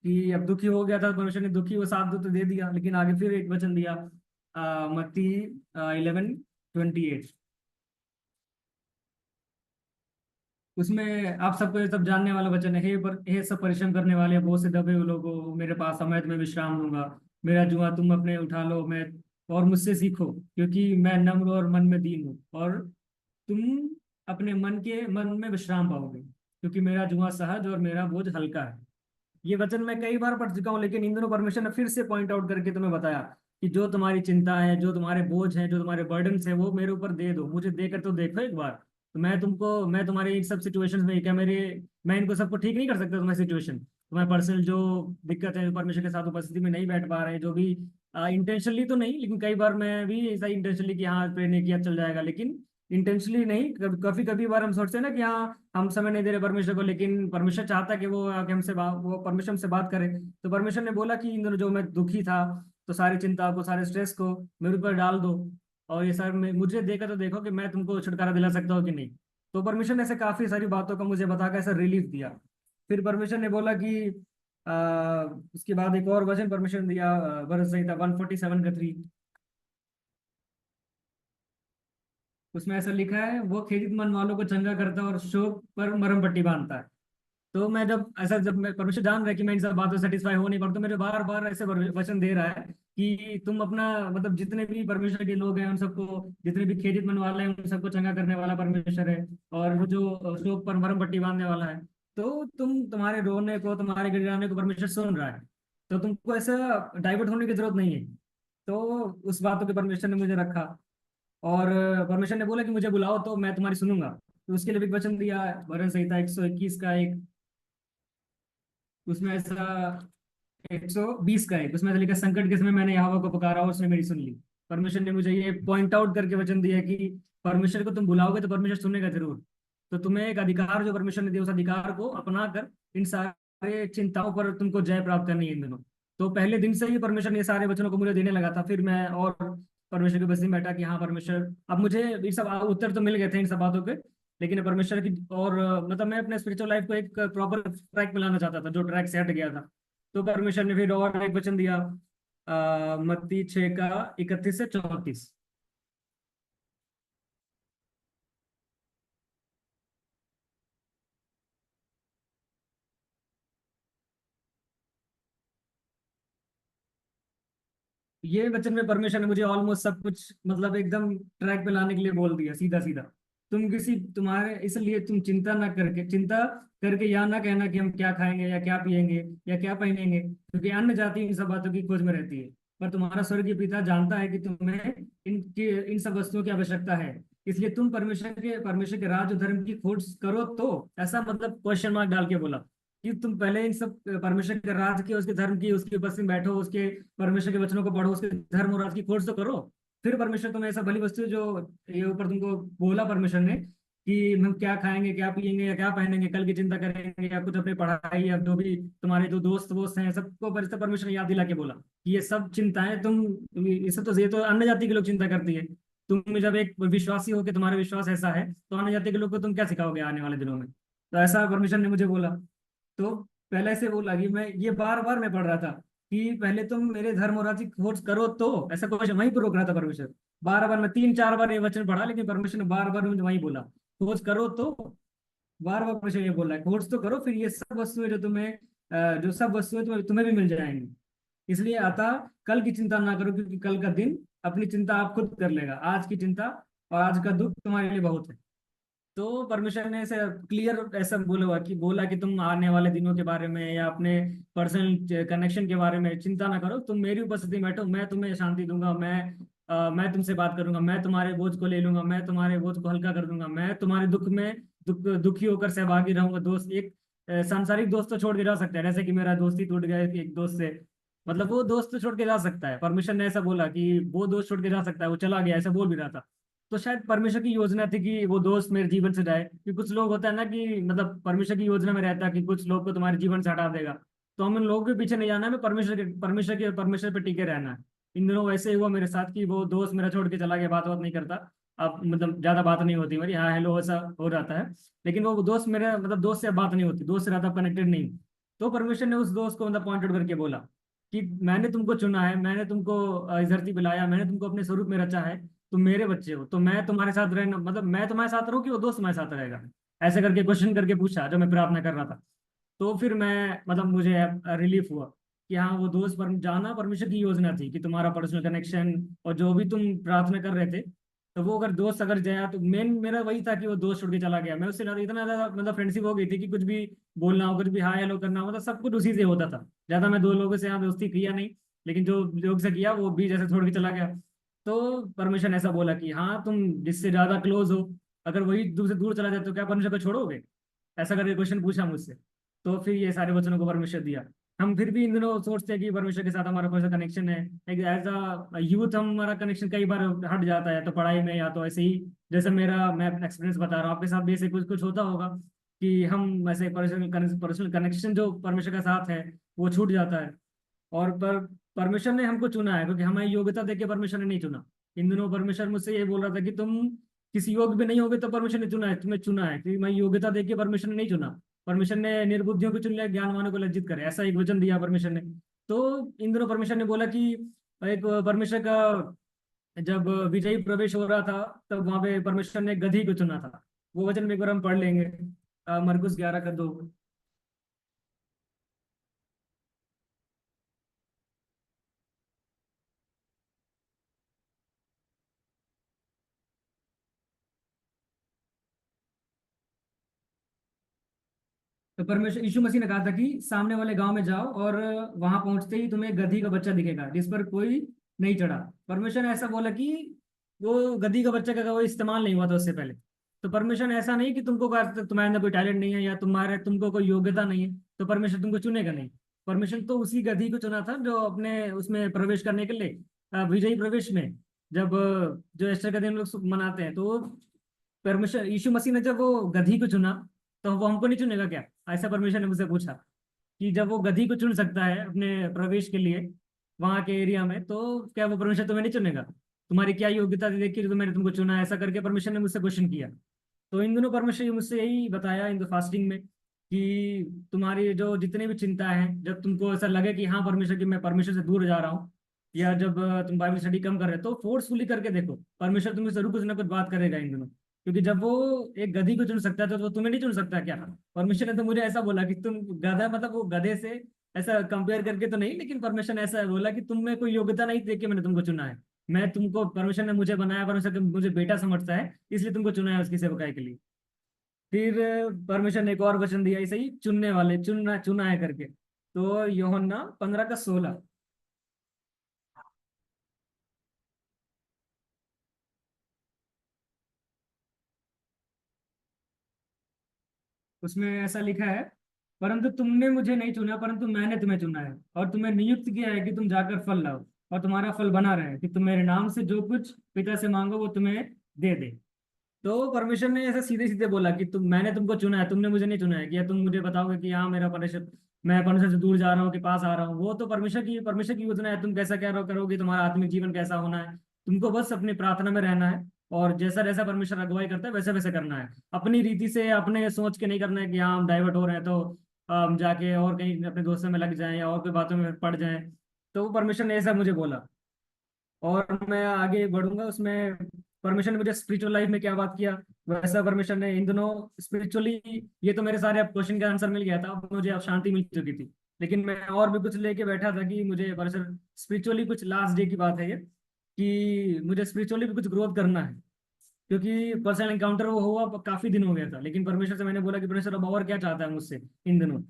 कि अब दुखी हो गया था परमेश्वर ने, दुखी वो साथ तो दे दिया, लेकिन आगे फिर एक वचन दिया मत्ती 11:28। उसमें आप सबको ये सब जानने वाला वचन है, हे सब परिश्रम करने वाले बहुत से दबे हुए लोगों, मेरे पास समय तुम्हें विश्राम दूंगा। मेरा जुआ तुम अपने उठा लो, मैं और मुझसे सीखो, क्योंकि मैं नम्र और मन में दीन हूँ, और तुम अपने मन में विश्राम पाओगे, क्योंकि मेरा जुआ सहज और मेरा बोझ हल्का है। ये वचन मैं कई बार पढ़ चुका हूँ, लेकिन इन दिनों परमेश्वर ने फिर से पॉइंट आउट करके तुम्हें बताया कि जो तुम्हारी चिंता है, जो तुम्हारे बोझ है, जो तुम्हारे बर्डन्स है, वो मेरे ऊपर दे दो, मुझे देकर तो देखो एक बार। तो मैं तुम्हारे इन सब सिचुएशंस में क्या मेरे मैं इनको सबको ठीक नहीं कर सकता, तुम्हारी सिचुएशन, तुम्हारे पर्सनल जो दिक्कत है, परमेश्वर के साथ उपस्थिति में नहीं बैठ पा रहे, जो भी इंटेंशनली तो नहीं, लेकिन कई बार मैं भी ऐसा इंटेंशनली कि हाँ प्रे नहीं किया चल जाएगा, लेकिन इंटेंशनली नहीं, कभी कभी बार हम सोचते हैं ना कि हाँ हम समय नहीं दे रहे परमेश्वर को, लेकिन परमेश्वर चाहता है कि वो आके वो परमेश्वर हमसे बात करे। तो परमेश्वर ने बोला कि इन दिनों जो मैं दुखी था, तो सारी चिंता को, सारे स्ट्रेस को मेरे ऊपर डाल दो, और ये सर मुझे देखा तो देखो कि मैं तुमको छुटकारा दिला सकता हूँ कि नहीं। तो परमेश्वर ने ऐसे काफी सारी बातों का मुझे बताकर ऐसा रिलीफ दिया। फिर परमेश्वर ने बोला कि उसके बाद एक और वचन परमेश्वर ने दिया, वर्ष सही था 147 का 3। उसमें ऐसा लिखा है, वो खेदित मन वालों को चंगा करता है और शोक पर मरहम पट्टी बांधता है। तो मैं जब मैं परमेश्वर जान रहा है कि मैं इन सब बातों से सेटिस्फाई हो नहीं पा, तो मेरे बार बार ऐसे वचन दे रहा है कि तुम अपना मतलब जितने भी परमेश्वर के लोग हैं उन सबको, जितने भी खेदित मन वाले हैं उन सबको चंगा करने वाला परमेश्वर है, और वो जो शोक पर मरहम पट्टी बांधने वाला है। तो तुम्हारे रोने को, तुम्हारे गिड़गिड़ाने को परमेश्वर सुन रहा है, तो तुमको ऐसा डाइवर्ट होने की जरूरत नहीं है। तो उस बातों के परमेश्वर ने मुझे रखा, और परमेश्वर ने बोला कि मुझे बुलाओ तो मैं तुम्हारी सुनूंगा। तो उसके लिए भी एक वचन दिया, वचन संहिता 121 का 1। उसमें ऐसा 120 का है, उसमें से लिखा संकट के समय मैंने यहोवा को पुकारा और उसने मेरी सुन ली। परमेश्वर ने मुझे ये पॉइंट आउट करके वचन दिया कि परमेश्वर को तुम बुलाओगे तो परमेश्वर सुनेगा जरूर। तो तुम्हें एक अधिकार जो परमेश्वर ने दिया, उस अधिकार को अपना कर इन सारे चिंताओं पर तुमको जय प्राप्त करनी है इन दिनों। तो पहले दिन से ही परमेश्वर ने ये सारे वचनों को मुझे देने लगा था। फिर मैं और परमेश्वर के बस में बैठा कि हाँ परमेश्वर, अब मुझे ये सब उत्तर तो मिल गए थे इन सब बातों के। लेकिन परमेश्वर की और मतलब मैं अपने स्पिरिचुअल लाइफ को एक प्रॉपर ट्रैक में लाना चाहता था, जो ट्रैक से हट गया था। तो परमेश्वर ने फिर और एक वचन दिया, मत्ती 6 का 31 से 34। ये वचन में परमेश्वर ने मुझे ऑलमोस्ट सब कुछ मतलब एकदम ट्रैक पे लाने के लिए बोल दिया, सीधा सीधा। तुम किसी तुम्हारे इसलिए तुम चिंता करके या ना कहना कि हम क्या खाएंगे या क्या पिएंगे या क्या पहनेंगे, क्योंकि अन्य जाति इन सब बातों की खोज में रहती है। पर तुम्हारा स्वर्गीय पिता जानता है कि तुम्हें इन सब वस्तुओं की आवश्यकता है। इसलिए तुम परमेश्वर के राज और धर्म की खोज करो। तो ऐसा मतलब क्वेश्चन मार्क डाल के बोला कि तुम पहले इन सब परमेश्वर के राज की, उसके धर्म की, उसके बस में बैठो, उसके परमेश्वर के वचनों को पढ़ो, उसके धर्म और राज की खोज तो करो। फिर परमेश्वर तुम्हें ऐसा भली वस्तु जो ये ऊपर तुमको बोला परमेश्वर ने कि हम क्या खाएंगे, क्या पिएंगे या क्या पहनेंगे, कल की चिंता करेंगे या कुछ अपनी पढ़ाई या जो भी तुम्हारे जो दोस्त वोस्त हैं, सबको परमेश्वर ने याद दिला के बोला कि ये सब चिंताएं ये तो अन्य जाति के लोग चिंता करती है। तुम जब एक विश्वासी हो कि तुम्हारा विश्वास ऐसा है, तो अन्य जाति के लोग को तुम क्या सिखाओगे आने वाले दिनों में। तो ऐसा परमेश्वर ने मुझे बोला। तो पहले से वो लगी, मैं ये बार बार मैं पढ़ रहा था कि पहले तुम मेरे धर्म और राज्य की खोज करो। तो ऐसा क्वेश्चन वहीं पर रोक रहा था परमेश्वर। बार बार मैं 3 4 बार ये वचन पढ़ा, लेकिन परमेश्वर ने बार बार मुझे वही बोला, खोज करो। तो बार बार परमेश्वर ये बोल रहा है खोज तो करो, फिर ये सब वस्तुएं जो तुम्हें जो सब वस्तुएं तुम्हें भी मिल जाएंगी। इसलिए अतः कल की चिंता ना करो, क्योंकि कल का दिन अपनी चिंता आप खुद कर लेगा। आज की चिंता और आज का दुख तुम्हारे लिए बहुत है। तो परमेश्वर ने ऐसे क्लियर ऐसा बोला कि तुम आने वाले दिनों के बारे में या अपने पर्सनल कनेक्शन के बारे में चिंता ना करो। तुम मेरी उपस्थिति में बैठो, मैं तुम्हें शांति दूंगा। मैं तुमसे बात करूंगा, मैं तुम्हारे बोझ को ले लूंगा, मैं तुम्हारे बोझ को हल्का कर दूंगा, मैं तुम्हारे दुख में दुखी होकर सहभागी रहूंगा। दोस्त एक सांसारिक दोस्त तो छोड़ के जा सकता है, जैसे कि मेरा दोस्ती टूट गया एक दोस्त से, मतलब वो दोस्त तो छोड़ के जा सकता है। परमेश्वर ने ऐसा बोला कि वो दोस्त छोड़ के जा सकता है, वो चला गया, ऐसा बोल भी रहा था। तो शायद परमेश्वर की योजना थी कि वो दोस्त मेरे जीवन से जाए, कि कुछ लोग होता है ना कि मतलब परमेश्वर की योजना में रहता है कि कुछ लोग को तुम्हारे जीवन से हटा देगा। तो हम उन लोगों के पीछे नहीं जाना है, हमें परमेश्वर पे टिके रहना है। इन दिनों वैसे ही हुआ मेरे साथ कि वो दोस्त मेरा छोड़ के चला गया, बात नहीं करता। अब मतलब ज्यादा बात नहीं होती मेरी, हाँ हेलो ऐसा हो जाता है। लेकिन वो दोस्त मेरा मतलब दोस्त से अब बात नहीं होती, दोस्त से ज्यादा कनेक्टेड नहीं। तो परमेश्वर ने उस दोस्त को मतलब पॉइंट आउट करके बोला कि मैंने तुमको चुना है, मैंने तुमको इस धरती पे लाया, मैंने तुमको अपने स्वरूप में रचा है, तुम मेरे बच्चे हो। तो मैं तुम्हारे साथ रहना मतलब मैं तुम्हारे साथ रहूं कि वो दोस्त तुम्हारे साथ रहेगा, ऐसे करके क्वेश्चन करके पूछा जब मैं प्रार्थना कर रहा था। तो फिर मैं मतलब मुझे रिलीफ हुआ कि हाँ वो दोस्त पर जाना परमेश्वर की योजना थी कि तुम्हारा पर्सनल कनेक्शन और जो भी तुम प्रार्थना कर रहे थे, तो वो अगर दोस्त अगर जाया तो मेन मेरा वही था कि वो दोस्त छोड़ के चला गया। मैं उससे इतना ज्यादा मतलब फ्रेंडशिप हो गई थी कि कुछ भी बोलना हो, कुछ भी हाय हेलो करना हो, मतलब सब कुछ उसी से होता था। ज्यादा मैं दो लोगों से यहाँ दोस्ती किया नहीं, लेकिन जो लोग से किया वो भी जैसे छोड़ के चला गया। तो परमेश्वर ने ऐसा बोला कि हाँ तुम जिससे ज्यादा क्लोज हो, अगर वही दूर से दूर चला जाए तो क्या परमेश्वर को छोड़ोगे, ऐसा करके क्वेश्चन पूछा मुझसे। तो फिर ये सारे वचनों को परमेश्वर दिया। हम फिर भी इन दिनों सोचते हैं कि परमेश्वर के साथ हमारा कौन सा कनेक्शन है। एक एज अ यूथ हमारा कनेक्शन कई बार हट जाता है, तो पढ़ाई में या तो ऐसे ही, जैसे मैं एक्सपीरियंस बता रहा हूँ, आपके साथ भी ऐसे कुछ कुछ होता होगा कि हम ऐसे पर्सनल कनेक्शन जो परमेश्वर के साथ है वो छूट जाता है। और परमेश्वर ने हमको चुना है, क्योंकि हमारी योग्यता देख के परमेश्वर ने नहीं चुना। इन दिनों परमेश्वर मुझसे ये बोल रहा था कि तुम किसी योग्य भी नहीं होगे तो परमेश्वर ने चुना है, तुम्हें चुना है, क्योंकि मैं योग्यता देख के परमेश्वर ने नहीं चुना। परमेश्वर ने निर्बुद्धियों को चुन लिया, ज्ञानवानों को लज्जित करे, ऐसा एक वचन दिया परमेश्वर ने। तो इन दिनों परमेश्वर ने बोला कि एक परमेश्वर का जब विजयी प्रवेश हो रहा था, तब वहां पे परमेश्वर ने गधी को चुना था। वो वचन में एक बार हम पढ़ लेंगे, मरकुस 11 का 2। तो परमेश्वर यीशु मसीह ने कहा था कि सामने वाले गांव में जाओ और वहां पहुंचते ही तुम्हें गधी का बच्चा दिखेगा जिस पर कोई नहीं चढ़ा। परमेश्वर ने ऐसा बोला कि वो गधी का बच्चा का कोई इस्तेमाल नहीं हुआ था उससे पहले। तो परमेश्वर ने ऐसा नहीं कि तुमको तुम्हारे अंदर कोई टैलेंट नहीं है या तुमको कोई योग्यता नहीं है तो परमेश्वर तुमको चुनेगा नहीं। परमिशन तो उसी गधी को चुना था जो अपने उसमें प्रवेश करने के लिए विजयी प्रवेश में, जब जो एस्टर का दिन लोग मनाते हैं, तो परमेश्वर यीशु मसीह ने जब वो गधी को चुना, तो वो हमको नहीं चुनेगा क्या? ऐसा परमेश्वर ने मुझसे पूछा कि जब वो गधी को चुन सकता है अपने प्रवेश के लिए वहां के एरिया में, तो क्या वो परमेश्वर तुम्हें नहीं चुनेगा? तुम्हारी क्या योग्यता थी देख के जो मैंने तुमको चुना? ऐसा करके परमेश्वर ने मुझसे क्वेश्चन किया। तो इन दोनों परमेश्वर ने मुझसे यही बताया इन फास्टिंग में कि तुम्हारी जो जितने भी चिंता है, जब तुमको ऐसा लगे कि हाँ परमेश्वर की मैं परमेश्वर से दूर जा रहा हूँ, या जब तुम बाइबल स्टडी कम कर रहे हो, तो फोर्सफुली करके देखो, परमेश्वर तुम्हें जरूर कुछ ना कुछ बात करेगा इन दोनों। क्योंकि जब वो एक गधी को चुन सकता है तो वो तुम्हें नहीं चुन सकता क्या? परमेश्वर ने तो मुझे ऐसा बोला कि तुम गधा, मतलब वो गधे से ऐसा कंपेयर करके तो नहीं, लेकिन परमेश्वर ने ऐसा बोला कि तुम में कोई योग्यता नहीं देख के मैंने तुमको चुना है। मैं तुमको, परमेश्वर ने मुझे बनाया, परमेश्वर ने मुझे बेटा समझता है, इसलिए तुमको चुना है उसकी सेवकाई के लिए। फिर परमेश्वर ने एक और वचन दिया ऐसे ही, चुनने वाले, चुनना चुना है करके। तो यूहन्ना 15 का 16, उसमें ऐसा लिखा है, परंतु तुमने मुझे नहीं चुना, परंतु मैंने तुम्हें चुना है और तुम्हें नियुक्त किया है कि तुम जाकर फल लाओ और तुम्हारा फल बना रहे, कि तुम मेरे नाम से जो कुछ पिता से मांगो वो तुम्हें दे दे। तो परमेश्वर ने ऐसा सीधे सीधे बोला कि मैंने तुमको चुना है, तुमने मुझे नहीं चुना है। कि या तुम मुझे बताओगे कि हाँ मेरा परमेश्वर, मैं परमेश्वर से दूर जा रहा हूँ कि पास आ रहा हूँ, वो तो परमेश्वर की योजना है। तुम कैसा क्या करोगे, तुम्हारा आत्मिक जीवन कैसा होना है, तुमको बस अपनी प्रार्थना में रहना है, और जैसा जैसा परमेश्वर अगुवाई करता है वैसे वैसे करना है। अपनी रीति से, अपने सोच के नहीं करना है कि हाँ हम डाइवर्ट हो रहे हैं तो हम जाके और कहीं अपने दोस्तों में लग जाएं या और कोई बातों में पड़ जाएं। तो परमेश्वर ने ऐसा मुझे बोला, और मैं आगे बढ़ूंगा उसमें। परमेश्वर ने मुझे स्पिरिचुअल लाइफ में क्या बात किया, वैसा परमेश्वर ने इन दोनों स्पिरिचुअली, ये तो मेरे सारे अब क्वेश्चन का आंसर मिल गया था, अब मुझे अब शांति मिल चुकी थी। लेकिन मैं और भी कुछ लेके बैठा था कि मुझे परमेश्वर स्पिरिचुअली, कुछ लास्ट डे की बात है ये, कि मुझे स्पिरिचुअली भी कुछ ग्रोथ करना है। क्योंकि पर्सनल एनकाउंटर वो हुआ काफी दिन हो गया था, लेकिन परमेश्वर से मैंने बोला कि परमेश्वर अब और क्या चाहता है मुझसे इन दिनों।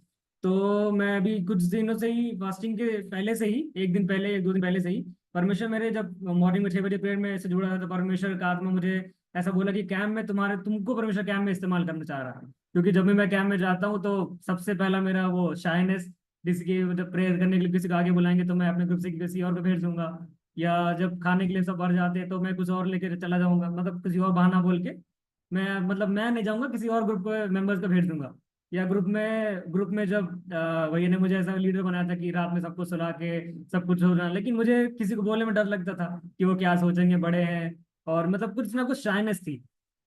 तो मैं अभी कुछ दिनों से ही, फास्टिंग के पहले से ही, एक दिन पहले, एक दो दिन पहले से ही, परमेश्वर मेरे जब मॉर्निंग में 6 बजे प्रेयर में ऐसे जुड़ा था, तो परमेश्वर का आत्मा मुझे ऐसा बोला कि कैम्प में तुमको परमेश्वर कैम्प में इस्तेमाल करना चाह रहा है। क्योंकि जब भी मैं कैम्प में जाता हूँ तो सबसे पहला मेरा वो शाइनेस, जिसकी जब प्रेयर करने के लिए किसी को आगे बुलाएंगे तो मैं अपने ग्रुप से किसी और को भेज दूंगा, या जब खाने के लिए सब भर जाते हैं तो मैं कुछ और लेकर चला जाऊंगा, मतलब किसी और बहाना बोल के मैं, मतलब मैं नहीं जाऊंगा, किसी और ग्रुप मेंबर्स को भेज दूंगा। या ग्रुप में जब भैया ने मुझे ऐसा लीडर बनाया था कि रात में सबको सुला के सब कुछ हो रहा है, लेकिन मुझे किसी को बोलने में डर लगता था कि वो क्या सोचेंगे, बड़े हैं, और मतलब कुछ ना कुछ शाइनेस थी।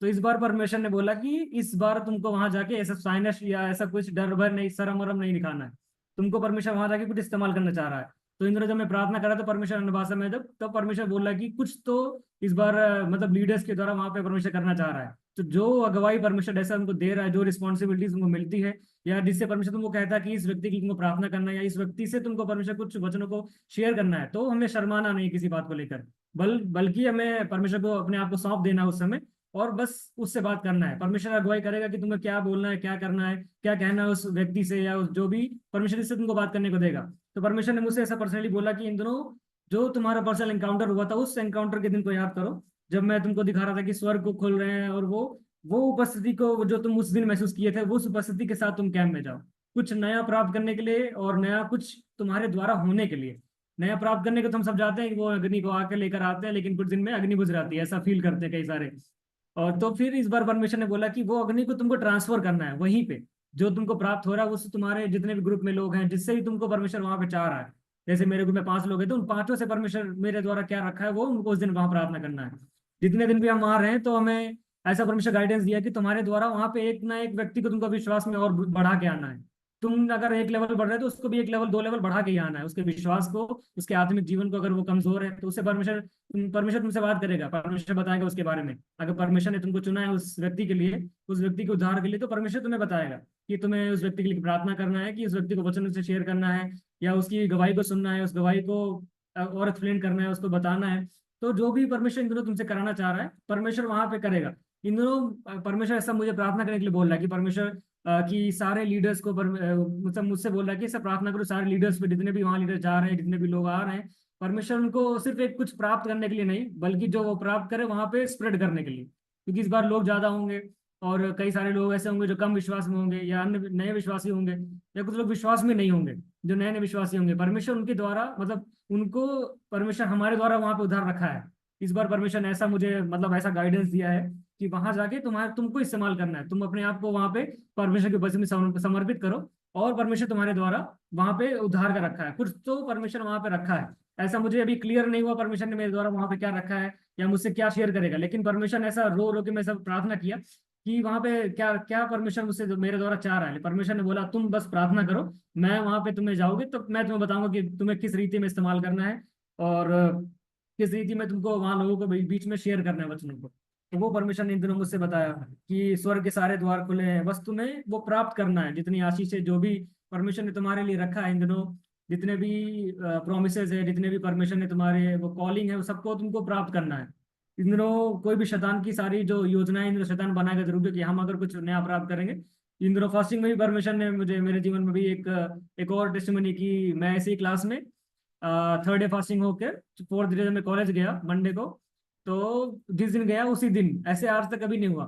तो इस बार परमेश्वर ने बोला कि इस बार तुमको वहां जाके ऐसा शाइनेस या ऐसा कुछ डर भर नहीं, शर्म वरम नहीं दिखाना है। तुमको परमेश्वर वहां जाके कुछ इस्तेमाल करना चाह रहा है। तो इन दिनों जब मैं प्रार्थना करा तो परमेश्वर अन्य भाषा में, जब तब परमेश्वर बोल रहा है कि कुछ तो इस बार मतलब लीडर्स के द्वारा वहां पे परमेश्वर करना चाह रहा है। तो जो अगुवाई परमेश्वर ऐसा उनको दे रहा है, जो रिस्पॉन्सिबिलिटीज उनको मिलती है, या जिससे परमेश्वर तुमको कहता है कि इस व्यक्ति की तुमको प्रार्थना करना है, या इस व्यक्ति से तुमको परमेश्वर कुछ वचनों को शेयर करना है, तो हमें शर्माना नहीं किसी बात को लेकर, बल्कि हमें परमेश्वर को अपने आप को सौंप देना है उस समय, और बस उससे बात करना है। परमेश्वर अगुवाई करेगा कि तुम्हें क्या बोलना है, क्या करना है, क्या कहना है उस व्यक्ति से, या उस जो भी परमेश्वर इससे तुमको बात करने को देगा। तो परमेश्वर ने मुझसे ऐसा पर्सनली बोला कि इन दोनों जो तुम्हारा पर्सनल एनकाउंटर हुआ था, उस एनकाउंटर के दिन को याद करो, जब मैं तुमको दिखा रहा था कि स्वर्ग को खोल रहे हैं, और वो उपस्थिति को जो तुम उस दिन महसूस किए थे, वो उस उपस्थिति के साथ तुम कैंप में जाओ, कुछ नया प्राप्त करने के लिए, और नया कुछ तुम्हारे द्वारा होने के लिए। नया प्राप्त करने को तो हम सब जाते हैं कि वो अग्नि को आके लेकर आते हैं, लेकिन कुछ दिन में अग्नि बुझ जाती है, ऐसा फील करते हैं कई सारे। और तो फिर इस बार परमेश्वर ने बोला कि वो अग्नि को तुमको ट्रांसफर करना है वहीं पे, जो तुमको प्राप्त हो रहा है उससे, तुम्हारे जितने भी ग्रुप में लोग हैं, जिससे भी तुमको परमेश्वर वहां पे चाह रहा है। जैसे मेरे ग्रुप में 5 लोग हैं, तो उन 5 से परमेश्वर मेरे द्वारा क्या रखा है वो उनको उस दिन वहां प्रार्थना करना है। जितने दिन भी हम वहां रहे, तो हमें ऐसा परमेश्वर गाइडेंस दिया कि तुम्हारे द्वारा वहां पे एक ना एक व्यक्ति को तुमको विश्वास में और बढ़ा के आना है। तुम अगर एक लेवल बढ़ रहे हो तो उसको भी एक लेवल, 2 लेवल बढ़ा के ही आना है, उसके विश्वास को, उसके आत्मिक जीवन को। अगर वो कमजोर है तो उससे परमेश्वर तुमसे बात करेगा, परमेश्वर बताएगा उसके बारे में। अगर परमेश्वर ने तुमको चुना है उस व्यक्ति के लिए, उस व्यक्ति के उद्धार के लिए, तो परमेश्वर तुम्हें बताएगा कि तुम्हें उस व्यक्ति के लिए प्रार्थना करना है, कि उस व्यक्ति को वचन से शेयर करना है, या उसकी गवाही को सुनना है, उस गवाही को और एक्सप्लेन करना है, उसको बताना है। तो जो भी परमेश्वर इन दोनों तुमसे कराना चाह रहा है, परमेश्वर वहां पे करेगा। इन दोनों परमेश्वर ऐसा मुझे प्रार्थना करने के लिए बोल रहा है कि परमेश्वर कि सारे लीडर्स को मतलब मुझसे बोल रहा है कि ऐसा प्रार्थना करो सारे लीडर्स पे, जितने भी वहाँ लीडर जा रहे हैं, जितने भी लोग आ रहे हैं, परमेश्वर उनको सिर्फ एक कुछ प्राप्त करने के लिए नहीं, बल्कि जो वो प्राप्त करे वहां पे स्प्रेड करने के लिए। क्योंकि इस बार लोग ज्यादा होंगे, और कई सारे लोग ऐसे होंगे जो कम विश्वास में होंगे, या अन्य नए विश्वासी होंगे, या कुछ लोग विश्वास में नहीं होंगे, जो नए नए विश्वासी होंगे। परमेश्वर उनके द्वारा मतलब उनको परमेश्वर हमारे द्वारा वहां पे उधार रखा है। इस बार परमेश्वर ने ऐसा मुझे मतलब ऐसा गाइडेंस दिया है कि वहां जाके तुमको इस्तेमाल करना है। तुम अपने आप को वहां पे परमेश्वर के वचन में समर्पित करो, और परमेश्वर तुम्हारे द्वारा वहां पे उद्धार का रखा है। कुछ तो परमेश्वर वहां पे रखा है। ऐसा मुझे अभी क्लियर नहीं हुआ परमेश्वर ने मेरे द्वारा वहां पे क्या रखा है, या मुझसे क्या शेयर करेगा, लेकिन परमेश्वर ने ऐसा रो रो के मैं सब प्रार्थना किया कि वहां पे क्या क्या परमेश्वर मुझसे मेरे द्वारा चाह रहा है। परमेश्वर ने बोला तुम बस प्रार्थना करो, मैं वहां पे तुम्हें जाओगे तो मैं तुम्हें बताऊंगा कि तुम्हें किस रीति में इस्तेमाल करना है, और किस रीति में तुमको वहां लोगों को बीच में शेयर करना है वचनों को। तो वो परमेश्वर ने इन दिनों मुझसे बताया कि स्वर्ग के सारे द्वार खुले हैं, बस तुम्हें वो प्राप्त करना है। जितनी आशीष है जो भी परमेश्वर ने तुम्हारे लिए रखा है इन दिनों, जितने भी प्रोमिसेस है, जितने भी परमेश्वर ने तुम्हारे वो कॉलिंग है, वो सबको तुमको प्राप्त करना है। इन दिनों कोई भी शैतान की सारी जो योजनाएं इन दिनों शैतान बनाएगा जरूर, कि हम अगर कुछ नया प्राप्त करेंगे। इन दिनों फास्टिंग में भी परमेश्वर ने मुझे मेरे जीवन में भी एक और टेस्टिमनी की। मैं ऐसी क्लास में थर्ड डे फास्टिंग होकर फोर्थ डे में कॉलेज गया मंडे को। तो जिस दिन गया उसी दिन ऐसे आज तक कभी नहीं हुआ।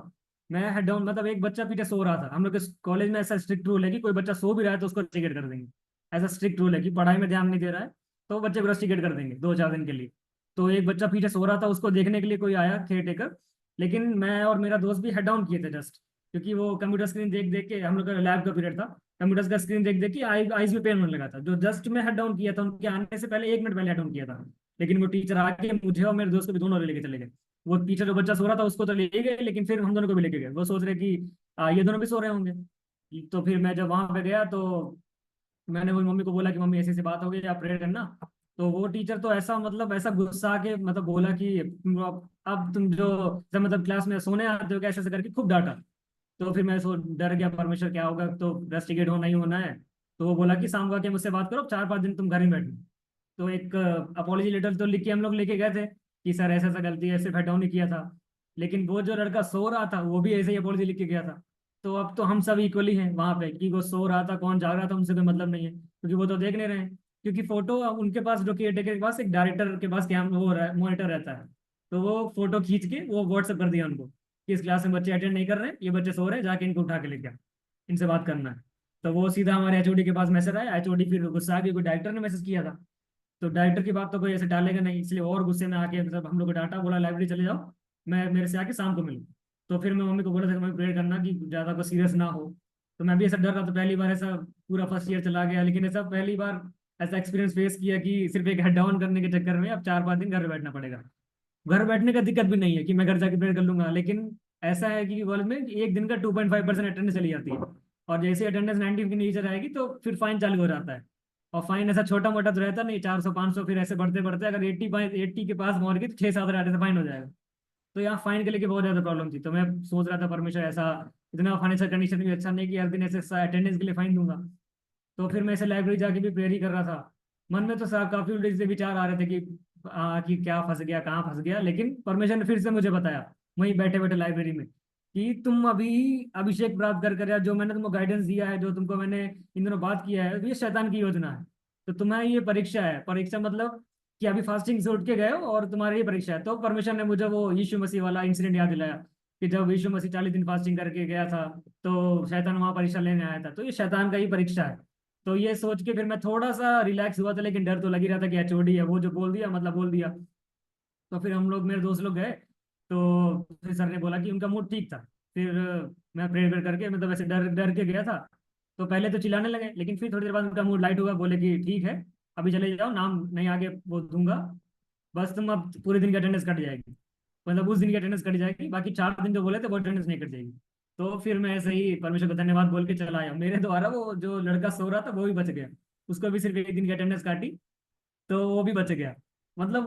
मैं हेड डाउन, मतलब एक बच्चा पीछे सो रहा था। हम लोग के कॉलेज में ऐसा स्ट्रिक्ट रूल है कि कोई बच्चा सो भी रहा है तो उसको टिकट कर देंगे। ऐसा स्ट्रिक्ट रूल है कि पढ़ाई में ध्यान नहीं दे रहा है तो बच्चे को टिकट कर देंगे 2-4 दिन के लिए। तो एक बच्चा पीछे सो रहा था, उसको देखने के लिए कोई आया केयर टेकर। लेकिन मैं और मेरा दोस्त भी हेड डाउन किए थे जस्ट, क्योंकि वो कंप्यूटर स्क्रीन देख देख के, हम लोग का लैब का पीरियड था, कंप्यूटर का स्क्रीन देख देख के आईज में पेन होने लगा था। जो जस्ट मैं हेड डाउन किया था, उनके आने से पहले 1 मिनट पहले हेड डाउन किया था। लेकिन वो टीचर आके मुझे और मेरे दोस्त को भी दोनों लेके चले गए। वो टीचर जो बच्चा सो रहा था उसको तो ले गए, लेकिन फिर हम दोनों को भी लेके गए। वो सोच रहे कि ये दोनों भी सो रहे होंगे। तो फिर मैं जब वहां पे गया तो मैंने वो मम्मी को बोला कि मम्मी ऐसी ऐसी बात हो गई, आप प्रेयर करना। तो वो टीचर तो ऐसा मतलब ऐसा गुस्सा के मतलब बोला कि अब तुम जो जब मतलब क्लास में सोने आते हो, कैसे ऐसे करके खूब डांटा। तो फिर मैं सो डर गया, परमेश्वर क्या होगा, तो रेस्टिकेट होना ही होना है। तो वो बोला कि शाम को आके मुझसे बात करो, 4-5 दिन तुम घर ही बैठो। तो एक अपॉलॉजी लेटर तो लिख के हम लोग लेके गए थे कि सर ऐसा ऐसा गलती है, सिर्फ हेड डाउन ही किया था। लेकिन वो जो लड़का सो रहा था वो भी ऐसे ही अपॉलॉजी लिख के गया था। तो अब तो हम सब इक्वली हैं वहां पे, कि वो सो रहा था कौन जाग रहा था उनसे कोई मतलब नहीं है, क्योंकि वो तो देख नहीं रहे हैं। क्योंकि फोटो उनके पास, जो केयर टेकर के पास एक डायरेक्टर के पास कैम वो मॉनिटर रहता है। तो वो फोटो खींच के वो व्हाट्सएप कर दिया उनको कि इस क्लास में बच्चे अटेंड नहीं कर रहे हैं, ये बच्चे सो रहे हैं, जाके इनको उठा के लेके आ, इनसे बात करना है। तो वो सीधा हमारे एचओडी के पास मैसेज आया। एचओडी फिर गुस्सा आ गई, कोई डायरेक्टर ने मैसेज किया था। तो डायरेक्टर की बात तो कोई ऐसे टालेगा नहीं, इसलिए और गुस्से में आके मतलब हम लोग को डांटा, बोला लाइब्रेरी चले जाओ, मैं मेरे से आके शाम को मिलो। तो फिर मैं मम्मी को बोला था कि मम्मी प्रेयर करना कि ज़्यादा कुछ सीरियस ना हो। तो मैं भी ऐसा डर रहा था, पहली बार ऐसा पूरा फर्स्ट ईयर चला गया, लेकिन ऐसा पहली बार ऐसा एक्सपीरियंस फेस किया कि सिर्फ एक हेड डाउन करने के चक्कर में अब 4-5 दिन घर बैठना पड़ेगा। घर बैठने का दिक्कत भी नहीं है कि मैं घर जाके प्रेयर कर लूंगा, लेकिन ऐसा है कि कॉलेज में एक दिन का 2.5% अटेंडेंस चली जाती है। और जैसे अटेंडेंस 90 के नीचे रहेगी तो फिर फाइन चालू हो जाता है। और फाइन ऐसा छोटा मोटा तो रहता नहीं, 400-500, फिर ऐसे बढ़ते बढ़ते अगर 80 के पास पहुंच गई तो 6-7 हज़ार ऐसे फाइन हो जाएगा। तो यहाँ फाइन के लेके बहुत ज्यादा प्रॉब्लम थी। तो मैं सोच रहा था परमेश्वर ऐसा इतना फाइनेंशियल कंडीशन भी अच्छा नहीं कि हर दिन ऐसे अटेंडेंस के लिए फाइन दूंगा। तो फिर मैं ऐसे लाइब्रेरी जाके भी प्रेयर ही कर रहा था। मन में तो काफी उल्टे सीधे विचार आ रहे थे कि क्या फंस गया, कहाँ फंस गया। लेकिन परमेश्वर ने फिर से मुझे बताया वहीं बैठे बैठे लाइब्रेरी में कि तुम अभी अभिषेक प्राप्त कर या जो मैंने तुमको गाइडेंस दिया है, जो तुमको मैंने इन दिनों बात किया है, ये शैतान की योजना है। तो तुम्हें ये परीक्षा है, परीक्षा मतलब कि अभी फास्टिंग से उठ के गए हो और तुम्हारी ये परीक्षा है। तो परमेश्वर ने मुझे वो यीशु मसीह वाला इंसिडेंट याद दिलाया कि जब यीशु मसीह 40 दिन फास्टिंग करके गया था तो शैतान वहां परीक्षा लेने आया था। तो ये शैतान का ही परीक्षा है। तो ये सोच के फिर मैं थोड़ा सा रिलैक्स हुआ था, लेकिन डर तो लग ही रहा था कि एचओडी है, वो जो बोल दिया मतलब बोल दिया। तो फिर हम लोग मेरे दोस्त लोग गए। तो फिर सर ने बोला कि उनका मूड ठीक था। फिर मैं प्रेयर करके मतलब ऐसे डर डर के गया था। तो पहले तो चिल्लाने लगे, लेकिन फिर थोड़ी देर बाद उनका मूड लाइट हुआ, बोले कि ठीक है अभी चले जाओ, नाम नहीं आगे वो दूंगा, बस तुम अब पूरे दिन की अटेंडेंस कट जाएगी। मतलब उस दिन की अटेंडेंस कट जाएगी, बाकी 4 दिन जो बोले थे वो अटेंडेंस नहीं कट जाएगी। तो फिर मैं ऐसे ही परमेश्वर को धन्यवाद बोल के चला आया। मेरे द्वारा वो जो लड़का सो रहा था वो भी बच गया, उसको भी सिर्फ 1 दिन की अटेंडेंस काटी तो वो भी बच गया। मतलब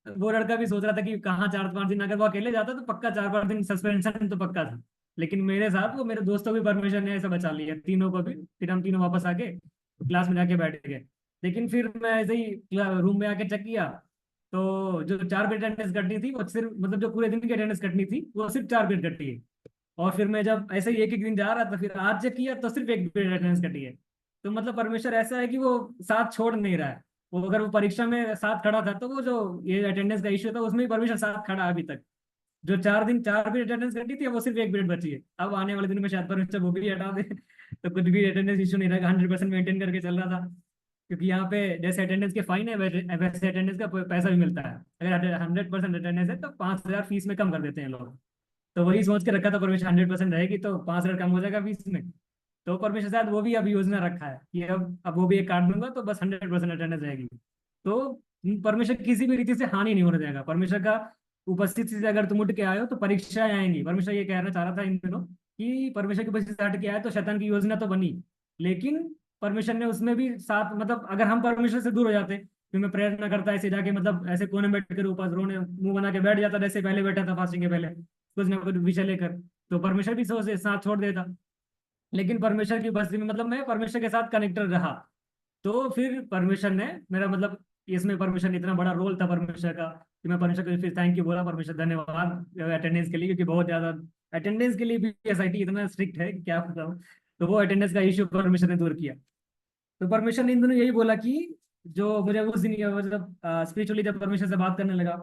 वो लड़का भी सोच रहा था कि कहाँ 4-5 दिन, अगर वो अकेले जाता तो पक्का 4-5 दिन सस्पेंशन तो पक्का था। लेकिन मेरे साथ वो मेरे दोस्तों को भी परमिशन ने ऐसा बचा लिया, तीनों को भी। फिर हम तीनों वापस आके क्लास में जाके बैठ गए। लेकिन फिर मैं ऐसे ही रूम में आके चेक किया तो जो 4 पीरियड अटेंडेंस कटनी थी वो सिर्फ मतलब जो पूरे दिन की अटेंडेंस कटनी थी वो सिर्फ 4 पीरियड कटी है। और फिर मैं जब ऐसे ही एक एक दिन जा रहा था फिर आज चेक किया तो सिर्फ 1 पीरियड अटेंडेंस कटी है। तो मतलब परमेश्वर ऐसा है कि वो साथ छोड़ नहीं रहा है। वो अगर वो परीक्षा में साथ खड़ा था तो वो जो ये अटेंडेंस का इश्यू था उसमें भी परमेश्वर साथ खड़ा है अभी तक। जो 4 दिन 4 मिनट अटेंडेंस कटी थी, अब वो सिर्फ 1 मिनट बची है। अब आने वाले दिन में शायद परमिशन वो भी हटा दे तो कुछ भी अटेंडेंस इशू नहीं रहेगा, 100% मेंटेन करके चल रहा था। क्योंकि यहाँ पे जैसे अटेंडेंस के फाइन है, वैसे अटेंडेंस का पैसा भी मिलता है। अगर 100% अटेंडेंस है तो 5,000 फीस में कम कर देते हैं लोग। तो वही सोच के रखा था, परमिशन 100% रहेगी तो 5,000 कम हो जाएगा फीस में। तो परमिशन शायद वो भी अब योजना रखा है कि अब वो भी एक काट दूंगा तो बस 100% अटेंडेंस रहेगी। तो परमिशन किसी भी रीति से हानि नहीं होने देगा परमिशन का। उपस्थिति से अगर तुम उठ के आए हो तो परीक्षाएं आएंगी। परमिशन ये कहना चाह रहा था इन दिनों कि परमिशन की उपस्थिति से हट के आए तो शैतान की योजना तो बनी, लेकिन परमिशन ने उसमें भी साथ, मतलब अगर हम परमिशन से दूर हो जाते, फिर मैं प्रेयर ना करता ऐसे जाके, मतलब ऐसे कोने में बैठ कर ऊपर रोने मुंह बना के बैठ जाता जैसे पहले बैठा था फास्टिंग के पहले, कुछ ना कुछ विषय लेकर, तो परमेश्वर भी सोच साथ छोड़ देता। लेकिन परमेश्वर की उपस्थिति में, मतलब मैं परमेश्वर के साथ कनेक्टेड रहा, तो फिर परमेश्वर ने मेरा, मतलब इसमें परमेश्वर ने इतना बड़ा रोल था परमेश्वर का कि मैं परमेश्वर को फिर थैंक यू बोला, परमेश्वर धन्यवाद अटेंडेंस के लिए, क्योंकि बहुत ज्यादा अटेंडेंस के लिए भी एसआईटी इतना स्ट्रिक्ट है कि क्या बताऊं। तो वो अटेंडेंस का इश्यू परमेश्वर ने दूर किया। तो परमेश्वर ने इन दोनों यही बोला कि जो मुझे उस दिन मतलब स्पिरिचुअली जब परमेश्वर से बात करने लगा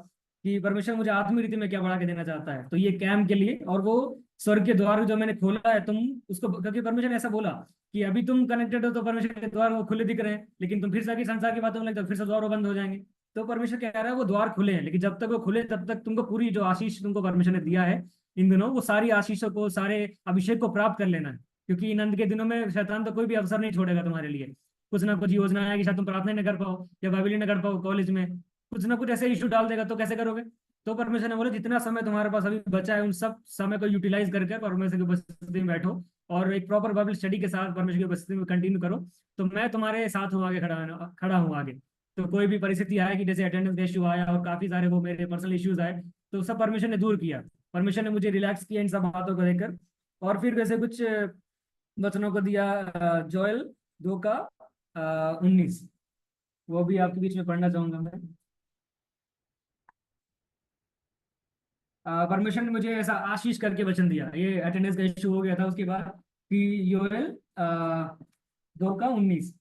कि परमेश्वर मुझे आत्मिक रीति में क्या बढ़ा के देना चाहता है, तो ये कैम्प के लिए, और वो स्वर्ग के द्वार जो मैंने खोला है तुम उसको, क्योंकि परमेश्वर ने ऐसा बोला कि अभी तुम कनेक्टेड हो तो परमेश्वर के द्वार वो खुले दिख रहे हैं, लेकिन तुम फिर से आगे संसार की बातों में लगे तो फिर से द्वार वो बंद हो जाएंगे। तो परमेश्वर कह रहा है वो द्वार खुले हैं, लेकिन जब तक वो खुले तब तक तुमको पूरी जो आशीष तुमको परमेश्वर ने दिया है इन दिनों, वो सारी आशीषों को, सारे अभिषेक को प्राप्त कर लेना है। क्योंकि इन अंत के दिनों में शैतान तो कोई भी अवसर नहीं छोड़ेगा तुम्हारे लिए। कुछ ना कुछ योजना है कि शायद तुम प्रार्थना ही ना कर पाओ या बाइबल ही ना कर पाओ कॉलेज में, कुछ ना कुछ ऐसे इशू डाल देगा, तो कैसे करोगे। तो परमेश्वर ने बोला जितना समय तुम्हारे पास अभी बचा है उन सब समय को यूटिलाइज करके परमेश्वर की उपस्थिति में बैठो और एक प्रॉपर बाइबल स्टडी के साथ परमेश्वर की उपस्थिति में कंटिन्यू करो। तो मैं तुम्हारे साथ हूँ, आगे खड़ा हूँ आगे। तो कोई भी परिस्थिति आएगी, जैसे अटेंडेंस का इशू आया और काफी सारे वो मेरे पर्सनल इश्यूज आए, तो सब परमेश्वर ने दूर किया। परमेश्वर ने मुझे रिलैक्स किया इन सब बातों को लेकर। और फिर वैसे कुछ वचनों को दिया, जोएल 2 का 19, वो भी आपके बीच में पढ़ना चाहूंगा मैं। परमेश्वर ने मुझे ऐसा आशीष करके वचन दिया, ये अटेंडेंस का इशू हो गया था उसके बाद, कि योएल 2 का 19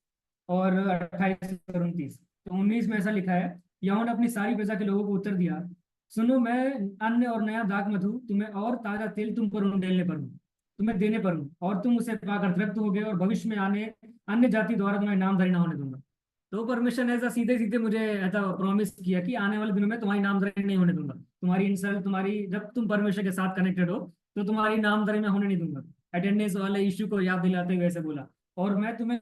और 28 और 29। तो 19 में ऐसा लिखा है, यहोवा ने अपनी सारी प्रजा के लोगों को उत्तर दिया, सुनो मैं अन्य और नया दाख मधु तुम्हें और ताजा तेल तुम पर उंडेलने पर हूँ, तुम्हें देने पर हूँ, और तुम उसे पाकर तृप्त होगे, और भविष्य में आने अन्य जाति द्वारा तुम्हारे नामधरी ना होने दूंगा। तो परमेश्वर ने ऐसा सीधे सीधे मुझे ऐसा प्रॉमिस किया कि आने वाले दिनों में तुम्हारी नामधरी नहीं होने दूंगा, तुम्हारी इंसल्ट, तुम्हारी, जब तुम परमेश्वर के साथ कनेक्टेड हो तो तुम्हारी नामधरी मैं होने नहीं दूंगा। अटेंडेंस वाले इश्यू को याद दिलाते हुए ऐसे बोला। और मैं तुम्हें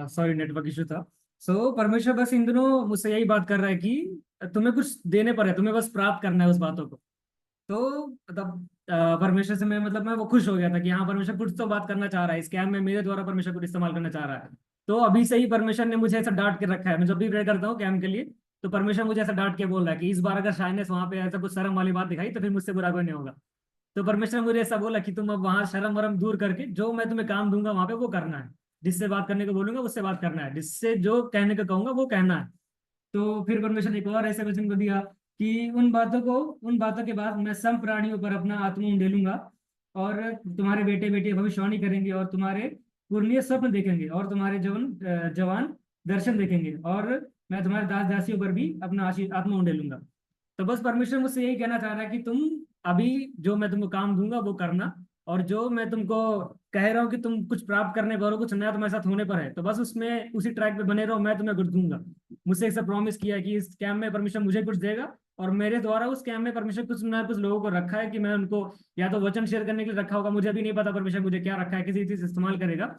सॉरी नेटवर्क इशू था। परमेश्वर बस इन दिनों मुझसे यही बात कर रहा है कि तुम्हें कुछ देने पर है, तुम्हें बस प्राप्त करना है उस बातों को। तो मतलब परमेश्वर से मैं वो खुश हो गया था कि हाँ परमेश्वर कुछ तो बात करना चाह रहा है, इस कैम में मेरे द्वारा परमेश्वर कुछ इस्तेमाल करना चाह रहा है। तो अभी से ही परमेश्वर ने मुझे ऐसा डांट के रखा है, मैं जब भी प्रे करता हूँ कैम के लिए, तो परमेश्वर मुझे ऐसा डांट के बोल रहा है कि इस बार अगर शायनेस वहां पे ऐसा कुछ शर्म वाली बात दिखाई तो फिर मुझसे बुरा कोई नहीं होगा। तो परमेश्वर ने मुझे ऐसा बोला कि तुम अब वहां शर्म वरम दूर करके जो मैं तुम्हें काम दूंगा वहां पे वो करना है, जिससे बात करने को बोलूंगा उससे बात करना है, जिससे जो कहने को कहूंगा वो कहना है। तो फिर परमेश्वर ने एक और ऐसे वचन को दिया कि उन बातों के बाद मैं सब प्राणियों पर अपना आत्मा उंडेलूंगा, और तुम्हारे बेटे बेटे भविष्यवाणी करेंगे, और तुम्हारे पुरनिये स्वप्न देखेंगे, और तुम्हारे जवान दर्शन देखेंगे, और मैं तुम्हारे दास दासियों पर भी अपना आत्मा उंडेलूंगा। तो बस परमेश्वर मुझसे यही कहना चाह रहा है कि तुम अभी जो मैं तुमको काम दूंगा वो करना, और जो मैं तुमको कह रहा हूँ कि तुम कुछ प्राप्त करने पर हो, कुछ नया तुम्हारे साथ होने पर है, तो बस उसमें उसी ट्रैक पे बने रहो, मैं तुम्हें कुछ दूंगा। मुझसे एक प्रॉमिस किया है कि इस कैम्प में परमेश्वर मुझे कुछ देगा और मेरे द्वारा उस कैंप में परमिशन कुछ ना कुछ लोगों को रखा है कि मैं उनको या तो वचन शेयर करने के लिए रखा होगा, मुझे अभी नहीं पता परमिशन मुझे क्या रखा है, किसी चीज इस्तेमाल करेगा,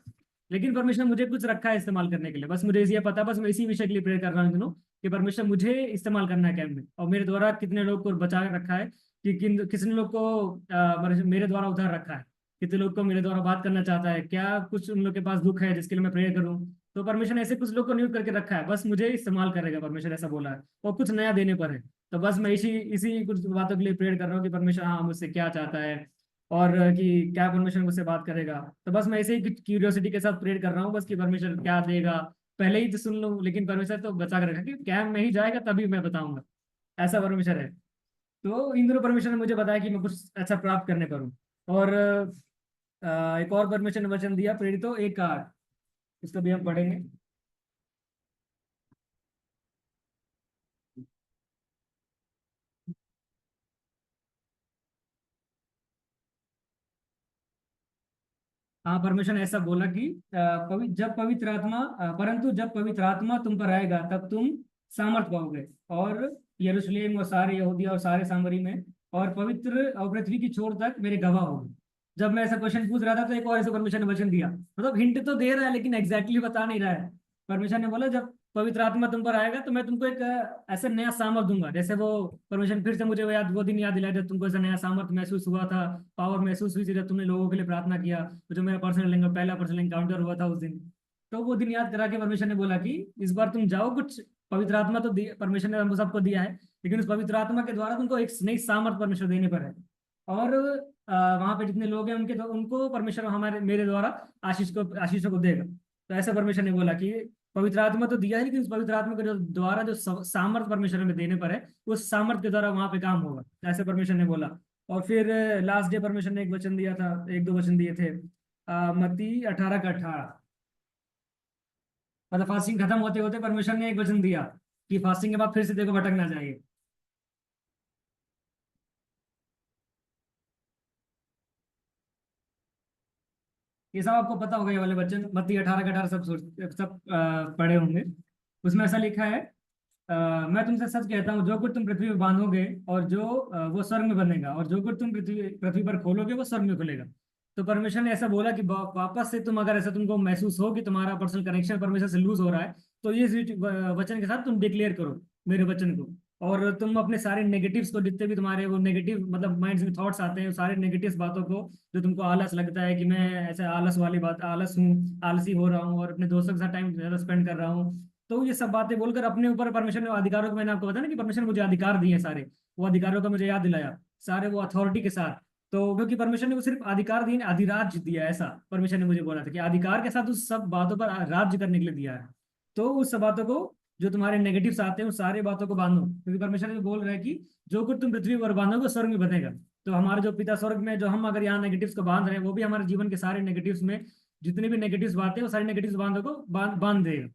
लेकिन परमिशन मुझे कुछ रखा है इस्तेमाल करने के लिए। बस मुझे ये पता, बस मैं इसी विषय के लिए प्रेयर कर रहा हूँ इन दिनों कि परमिशन मुझे इस्तेमाल करना है कैंप में, और मेरे द्वारा कितने लोग को बचा के रखा है, कि किसने लोग को मेरे द्वारा उधार रखा है, कितने लोग को मेरे द्वारा बात करना चाहता है, क्या कुछ उन लोग के पास दुख है जिसके लिए मैं प्रेयर करूँ। तो परमिशन ऐसे कुछ लोग को नियुक्त करके रखा है, बस मुझे इस्तेमाल करेगा परमिशन, ऐसा बोला है, और कुछ नया देने पर है। तो बस मैं इसी इसी कुछ बातों के लिए प्रेयर कर रहा हूँ कि परमेश्वर हाँ मुझसे क्या चाहता है, और कि क्या परमेश्वर मुझसे बात करेगा। तो बस मैं ऐसे ही क्यूरियोसिटी के साथ प्रेयर कर रहा हूँ बस कि परमेश्वर क्या देगा, पहले ही तो सुन लूँ, लेकिन परमेश्वर तो बचा कर रखा कि कैम्प में ही जाएगा तभी मैं बताऊंगा, ऐसा परमेश्वर है। तो इन दोनों परमेश्वर ने मुझे बताया कि मैं कुछ अच्छा प्राप्त करने पर हूँ। और एक और परमेश्वर ने वचन दिया प्रेरितो 1:8, इसको भी हम पढ़ेंगे। हाँ, परमेश्वर ने ऐसा बोला कि परंतु जब पवित्र आत्मा तुम पर आएगा तब तुम सामर्थ पाओगे, और यरूशलेम और सारे यहूदिया और सारे सामरी में और पवित्र और पृथ्वी की छोर तक मेरे गवाह होगे। जब मैं ऐसा क्वेश्चन पूछ रहा था तो एक और ऐसे परमेश्वर ने वचन दिया, मतलब हिंट तो दे रहा है लेकिन एग्जैक्टली बता नहीं रहा है। परमेश्वर ने बोला जब पवित्र आत्मा तुम पर आएगा तो मैं तुमको एक ऐसे नया सामर्थ दूंगा, जैसे वो परमेश्वर फिर से मुझे वो दिन याद दिलाया जब तुमको ऐसा नया सामर्थ महसूस हुआ था, पावर महसूस हुई थी जब तुमने लोगों के लिए प्रार्थना किया, तो जो मेरा पहला पर्सनल एनकाउंटर हुआ था उस दिन। तो वो दिन याद करा के परमेश्वर ने बोला कि इस बार तुम जाओ, कुछ पवित्र आत्मा तो परमेश्वर ने हमको सबको दिया है, लेकिन उस पवित्र आत्मा के द्वारा तुमको एक नई सामर्थ परमेश्वर देने पर है। और वहां पे जितने लोग हैं उनके तो उनको परमेश्वर हमारे मेरे द्वारा आशीषों को देगा। तो ऐसा परमेश्वर ने बोला कि पवित्र आत्मा तो दिया है, लेकिन उस पवित्र आत्मा के जो द्वारा जो सामर्थ परमेश्वर में देने पर है, उस सामर्थ के द्वारा वहां पे काम होगा, ऐसे परमेश्वर ने बोला। और फिर लास्ट डे परमेश्वर ने एक वचन दिया था, एक दो वचन दिए थे, मत्ती 18 का 18, मतलब फास्टिंग खत्म होते होते परमेश्वर ने एक वचन दिया कि फास्टिंग के बाद फिर से देखो भटक ना जाइए। ये सब आपको पता होगा, ये वाले वचन मत्ती 18 का 18 सब पढ़े होंगे। उसमें ऐसा लिखा है, मैं तुमसे सच कहता हूँ जो कुछ तुम पृथ्वी पर बांधोगे और जो वो स्वर्ग में बंधेगा, और जो कुछ तुम पृथ्वी पृथ्वी पर खोलोगे वो स्वर्ग में खुलेगा। तो परमेश्वर ने ऐसा बोला कि वापस से तुम अगर ऐसा तुमको महसूस हो कि तुम्हारा पर्सनल कनेक्शन परमेश्वर से लूज हो रहा है, तो ये वचन के साथ तुम डिक्लेयर करो मेरे वचन को, और तुम अपने सारे नेगेटिव्स को, जितने भी तुम्हारे वो नेगेटिव मतलब माइंड में थॉट्स आते हैं, वो सारे नेगेटिव बातों को, जो तुमको आलस लगता है कि मैं ऐसे आलस वाली बात, आलस हूँ, आलसी हो रहा हूँ और अपने दोस्तों के साथ टाइम ज्यादा स्पेंड कर रहा हूँ, तो ये सब बातें बोलकर अपने ऊपर परमेश्वर ने अधिकारों को, मैंने आपको बताया ना कि परमेश्वर ने मुझे अधिकार दिए हैं सारे, वो अधिकारों का मुझे याद दिलाया, सारे वो अथॉरिटी के साथ। तो क्योंकि परमेश्वर ने वो सिर्फ अधिकार दिए, अधिराज दिया है, ऐसा परमेश्वर ने मुझे बोला था कि अधिकार के साथ उस सब बातों पर राज्य करने के लिए दिया है। तो उस सब बातों को, जो तुम्हारे नेगेटिव्स आते हैं उस सारे बातों को बांधो, क्योंकि परमेश्वर ने बोल रहा है कि जो कुछ तुम पृथ्वी पर बांधोगे स्वर्ग में बंधेगा। तो हमारे जो पिता स्वर्ग में, जो हम अगर यहाँ नेगेटिव्स को बांध रहे हैं, वो भी हमारे जीवन के सारे नेगेटिव्स में, जितने भी नेगेटिव्स बातें वो सारी नेगेटिव्स बांधों को बांध देगा।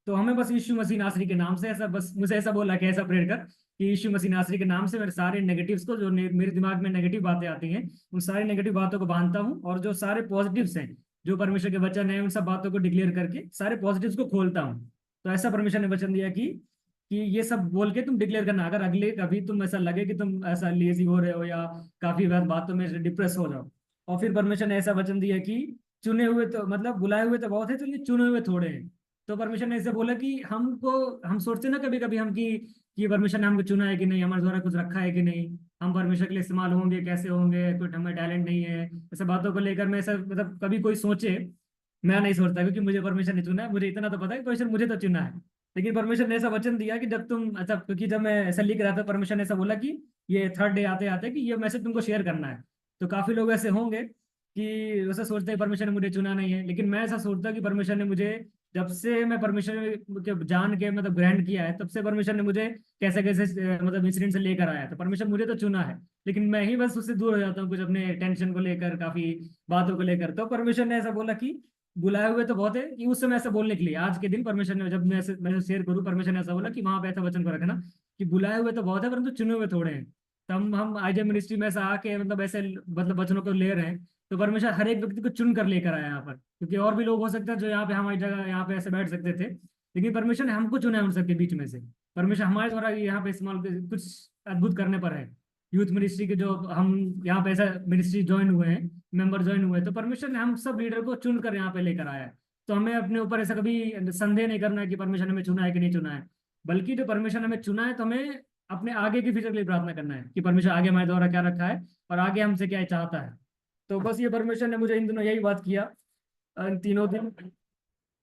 तो हमें बस यीशु मसीह नासरी के नाम से ऐसा, बस मुझे ऐसा बोला कि ऐसा प्रेयर कर कि यीशु मसीह नासरी के नाम से मेरे सारे नेगेटिव्स को, जो मेरे दिमाग में नेगेटिव बातें आती हैं, उन सारी नेगेटिव बातों को बांधता हूँ, और जो सारे पॉजिटिव्स हैं, जो परमेश्वर के वचन है, उन सब बातों को डिक्लेयर करके सारे पॉजिटिव्स को खोलता हूँ। तो ऐसा परमेश्वर ने वचन दिया कि ये सब बोल के तुम डिक्लेयर करना, अगर अगले कभी तुम ऐसा लगे कि तुम ऐसा लेजी हो रहे हो या काफी बार बातों में डिप्रेस हो जाओ। और फिर परमेश्वर ने ऐसा वचन दिया कि चुने हुए तो मतलब बुलाए हुए तो बहुत है, तो ये चुने हुए थोड़े हैं। तो परमेश्वर ने ऐसे बोला कि हमको, हम सोचते ना कभी कभी हम कि परमेश्वर ने हमको चुना है कि नहीं, हमारे द्वारा कुछ रखा है कि नहीं, हम परमेश्वर के लिए इस्तेमाल होंगे कैसे होंगे, कुछ हमें टैलेंट नहीं है, ऐसे बातों को लेकर मैं ऐसा, मतलब कभी कोई सोचे, मैं नहीं सोचता, क्योंकि मुझे परमेश्वर ने चुना है, मुझे इतना तो पता है कि परमेश्वर मुझे तो चुना है। लेकिन परमेश्वर ने ऐसा वचन दिया कि जब तुम अच्छा, क्योंकि जब मैं ऐसा लिख रहा था परमेश्वर ने ऐसा बोला कि ये थर्ड डे आते आते कि ये मैसेज तुमको शेयर करना है। तो काफी लोग ऐसे होंगे कि वैसा सोचते हैं परमेश्वर ने मुझे चुना नहीं है, लेकिन मैं ऐसा सोचता कि परमेश्वर ने मुझे, जब से मैं परमेश्वर के जान के मतलब ग्रहण किया है, तब से परमेश्वर ने मुझे कैसे कैसे मतलब इंसिडेंट से लेकर आया, तो परमेश्वर मुझे तो चुना है, लेकिन मैं ही बस उससे दूर हो जाता हूँ कुछ अपने टेंशन को लेकर, काफी बातों को लेकर। तो परमेश्वर ने ऐसा बोला कि बुलाए हुए तो बहुत है, कि उस समय ऐसा बोलने के लिए आज के दिन परमेश्वर ने, जब मैं शेयर करूँ, परमेश्वर ने ऐसा बोला कि वहां पे ऐसा वचन को रखना कि बुलाए हुए तो बहुत है परंतु चुने हुए थोड़े हैं। तो हम आईजे मिनिस्ट्री में ऐसा आके मतलब ऐसे मतलब वचनों को ले रहे हैं, तो परमेश्वर हर एक व्यक्ति को चुन कर लेकर आया यहाँ पर, क्योंकि और भी लोग हो सकते हैं जो यहाँ पे हमारी जगह यहाँ पे ऐसे बैठ सकते थे, लेकिन परमेश्वर ने हमको चुना है उन सबके बीच में से। परमेश्वर हमारे द्वारा यहाँ पे इस्तेमाल कुछ अद्भुत करने पर है। यूथ मिनिस्ट्री के जो हम यहाँ पे ऐसा मिनिस्ट्री ज्वाइन हुए हैं, मेंबर ज्वाइन हुए हैं, तो परमेश्वर ने हम सब लीडर को चुन कर यहाँ पे लेकर आया है। तो हमें अपने ऊपर ऐसा कभी संदेह नहीं करना है कि परमेश्वर ने हमें चुना है कि नहीं चुना है, बल्कि जो परमेश्वर ने हमें चुना है तो हमें अपने आगे की फ्यूचर के लिए प्रार्थना करना है कि परमेश्वर आगे हमारे द्वारा क्या रखा है और आगे हमसे क्या चाहता है। तो बस ये परमेश्वर ने मुझे इन दिनों यही बात किया, इन तीनों दिन,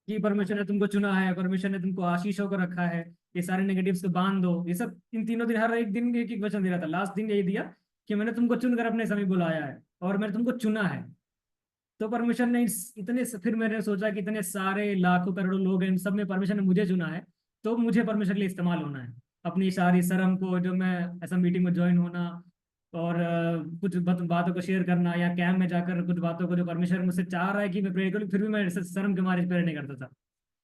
कि परमेश्वर ने तुमको चुना है, परमेश्वर ने तुमको आशीषों को रखा है, ये सारे नेगेटिव्स को बांध दो, ये सब इन तीनों दिन हर एक दिन एक एक वचन दे रहा था। लास्ट दिन यही दिया कि मैंने तुमको चुनकर अपने समय बुलाया है और मैंने तुमको चुना है। तो परमेश्वर ने फिर मैंने सोचा कि इतने सारे लाखों करोड़ों लोग हैं, इन सब में परमेश्वर ने मुझे चुना है, तो मुझे परमेश्वर के लिए इस्तेमाल होना है। अपनी सारी शर्म को, जो मैं ऐसा मीटिंग में ज्वाइन होना और कुछ बातों को शेयर करना, या कैंप में जाकर कुछ बातों को जो परमेश्वर मुझसे चाह रहा है कि मैं प्रे करूँ, फिर भी मैं शर्म के मारे प्रे नहीं करता था।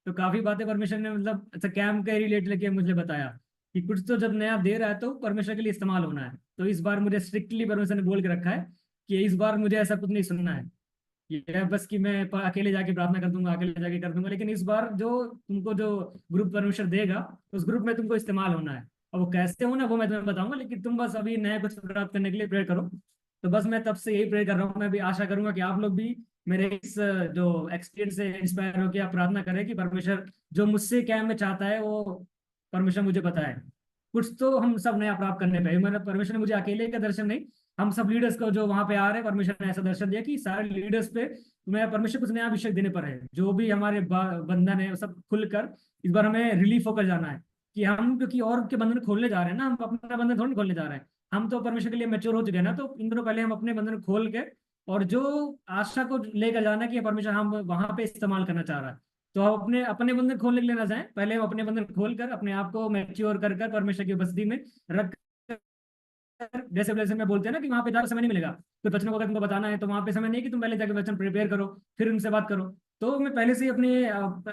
तो काफी बातें परमेश्वर ने मतलब अच्छा कैंप के रिलेट लेके मुझे बताया कि कुछ तो जब नया दे रहा है तो परमेश्वर के लिए इस्तेमाल होना है। तो इस बार मुझे स्ट्रिक्टली परमेश्वर ने बोल के रखा है कि इस बार मुझे ऐसा कुछ नहीं सुनना है, ये बस कि मैं अकेले जाके प्रार्थना कर दूंगा, अकेले जाके कर दूंगा, लेकिन इस बार जो तुमको जो ग्रुप परमेश्वर देगा उस ग्रुप में तुमको इस्तेमाल होना है। और वो कैसे होना वो मैं तुम्हें बताऊंगा, लेकिन तुम बस अभी नया कुछ प्राप्त करने के लिए प्रेयर करो। तो बस मैं तब से यही प्रेयर कर रहा हूँ। मैं भी आशा करूंगा कि आप लोग भी मेरे इस जो एक्सपीरियंस से इंस्पायर होकर आप प्रार्थना करें कि परमेश्वर जो मुझसे क्या मैं चाहता है वो परमेश्वर मुझे बताए। कुछ तो हम सब नया प्राप्त करने पे, मैंने परमेश्वर ने मुझे अकेले का दर्शन नहीं, हम सब लीडर्स को जो वहां पे आ रहे हैं, परमेश्वर ने ऐसा दर्शन दिया कि सारे लीडर्स पे मैं परमेश्वर कुछ नया अभिषेक देने पर है। जो भी हमारे बंधन है वो सब खुलकर इस बार हमें रिलीफ होकर जाना है। कि हम क्योंकि और के बंधन खोलने जा रहे हैं ना, हम अपना बंधन थोड़ी खोलने जा रहे हैं। हम तो परमेश्वर के लिए मैच्योर हो चुके हैं ना, तो इन दिनों पहले हम अपने बंधन खोल के और जो आशा को लेकर जाना कि परमेश्वर हम वहां पे इस्तेमाल करना चाह रहा है। तो हम अपने अपने बंधन खोलने के लिए ना जाएं, पहले हम अपने बंधन खोल कर अपने आप को मैच्योर कर कर परमेश्वर की उपस्थिति में रख। जैसे जैसे में बोलते हैं ना कि वहां पे ज्यादा समय नहीं मिलेगा, तो बच्चों को अगर तुमको बताना है तो वहां पे समय नहीं कि तुम पहले जाके बच्चन प्रिपेयर करो फिर उनसे बात करो। तो मैं पहले से ही अपने आप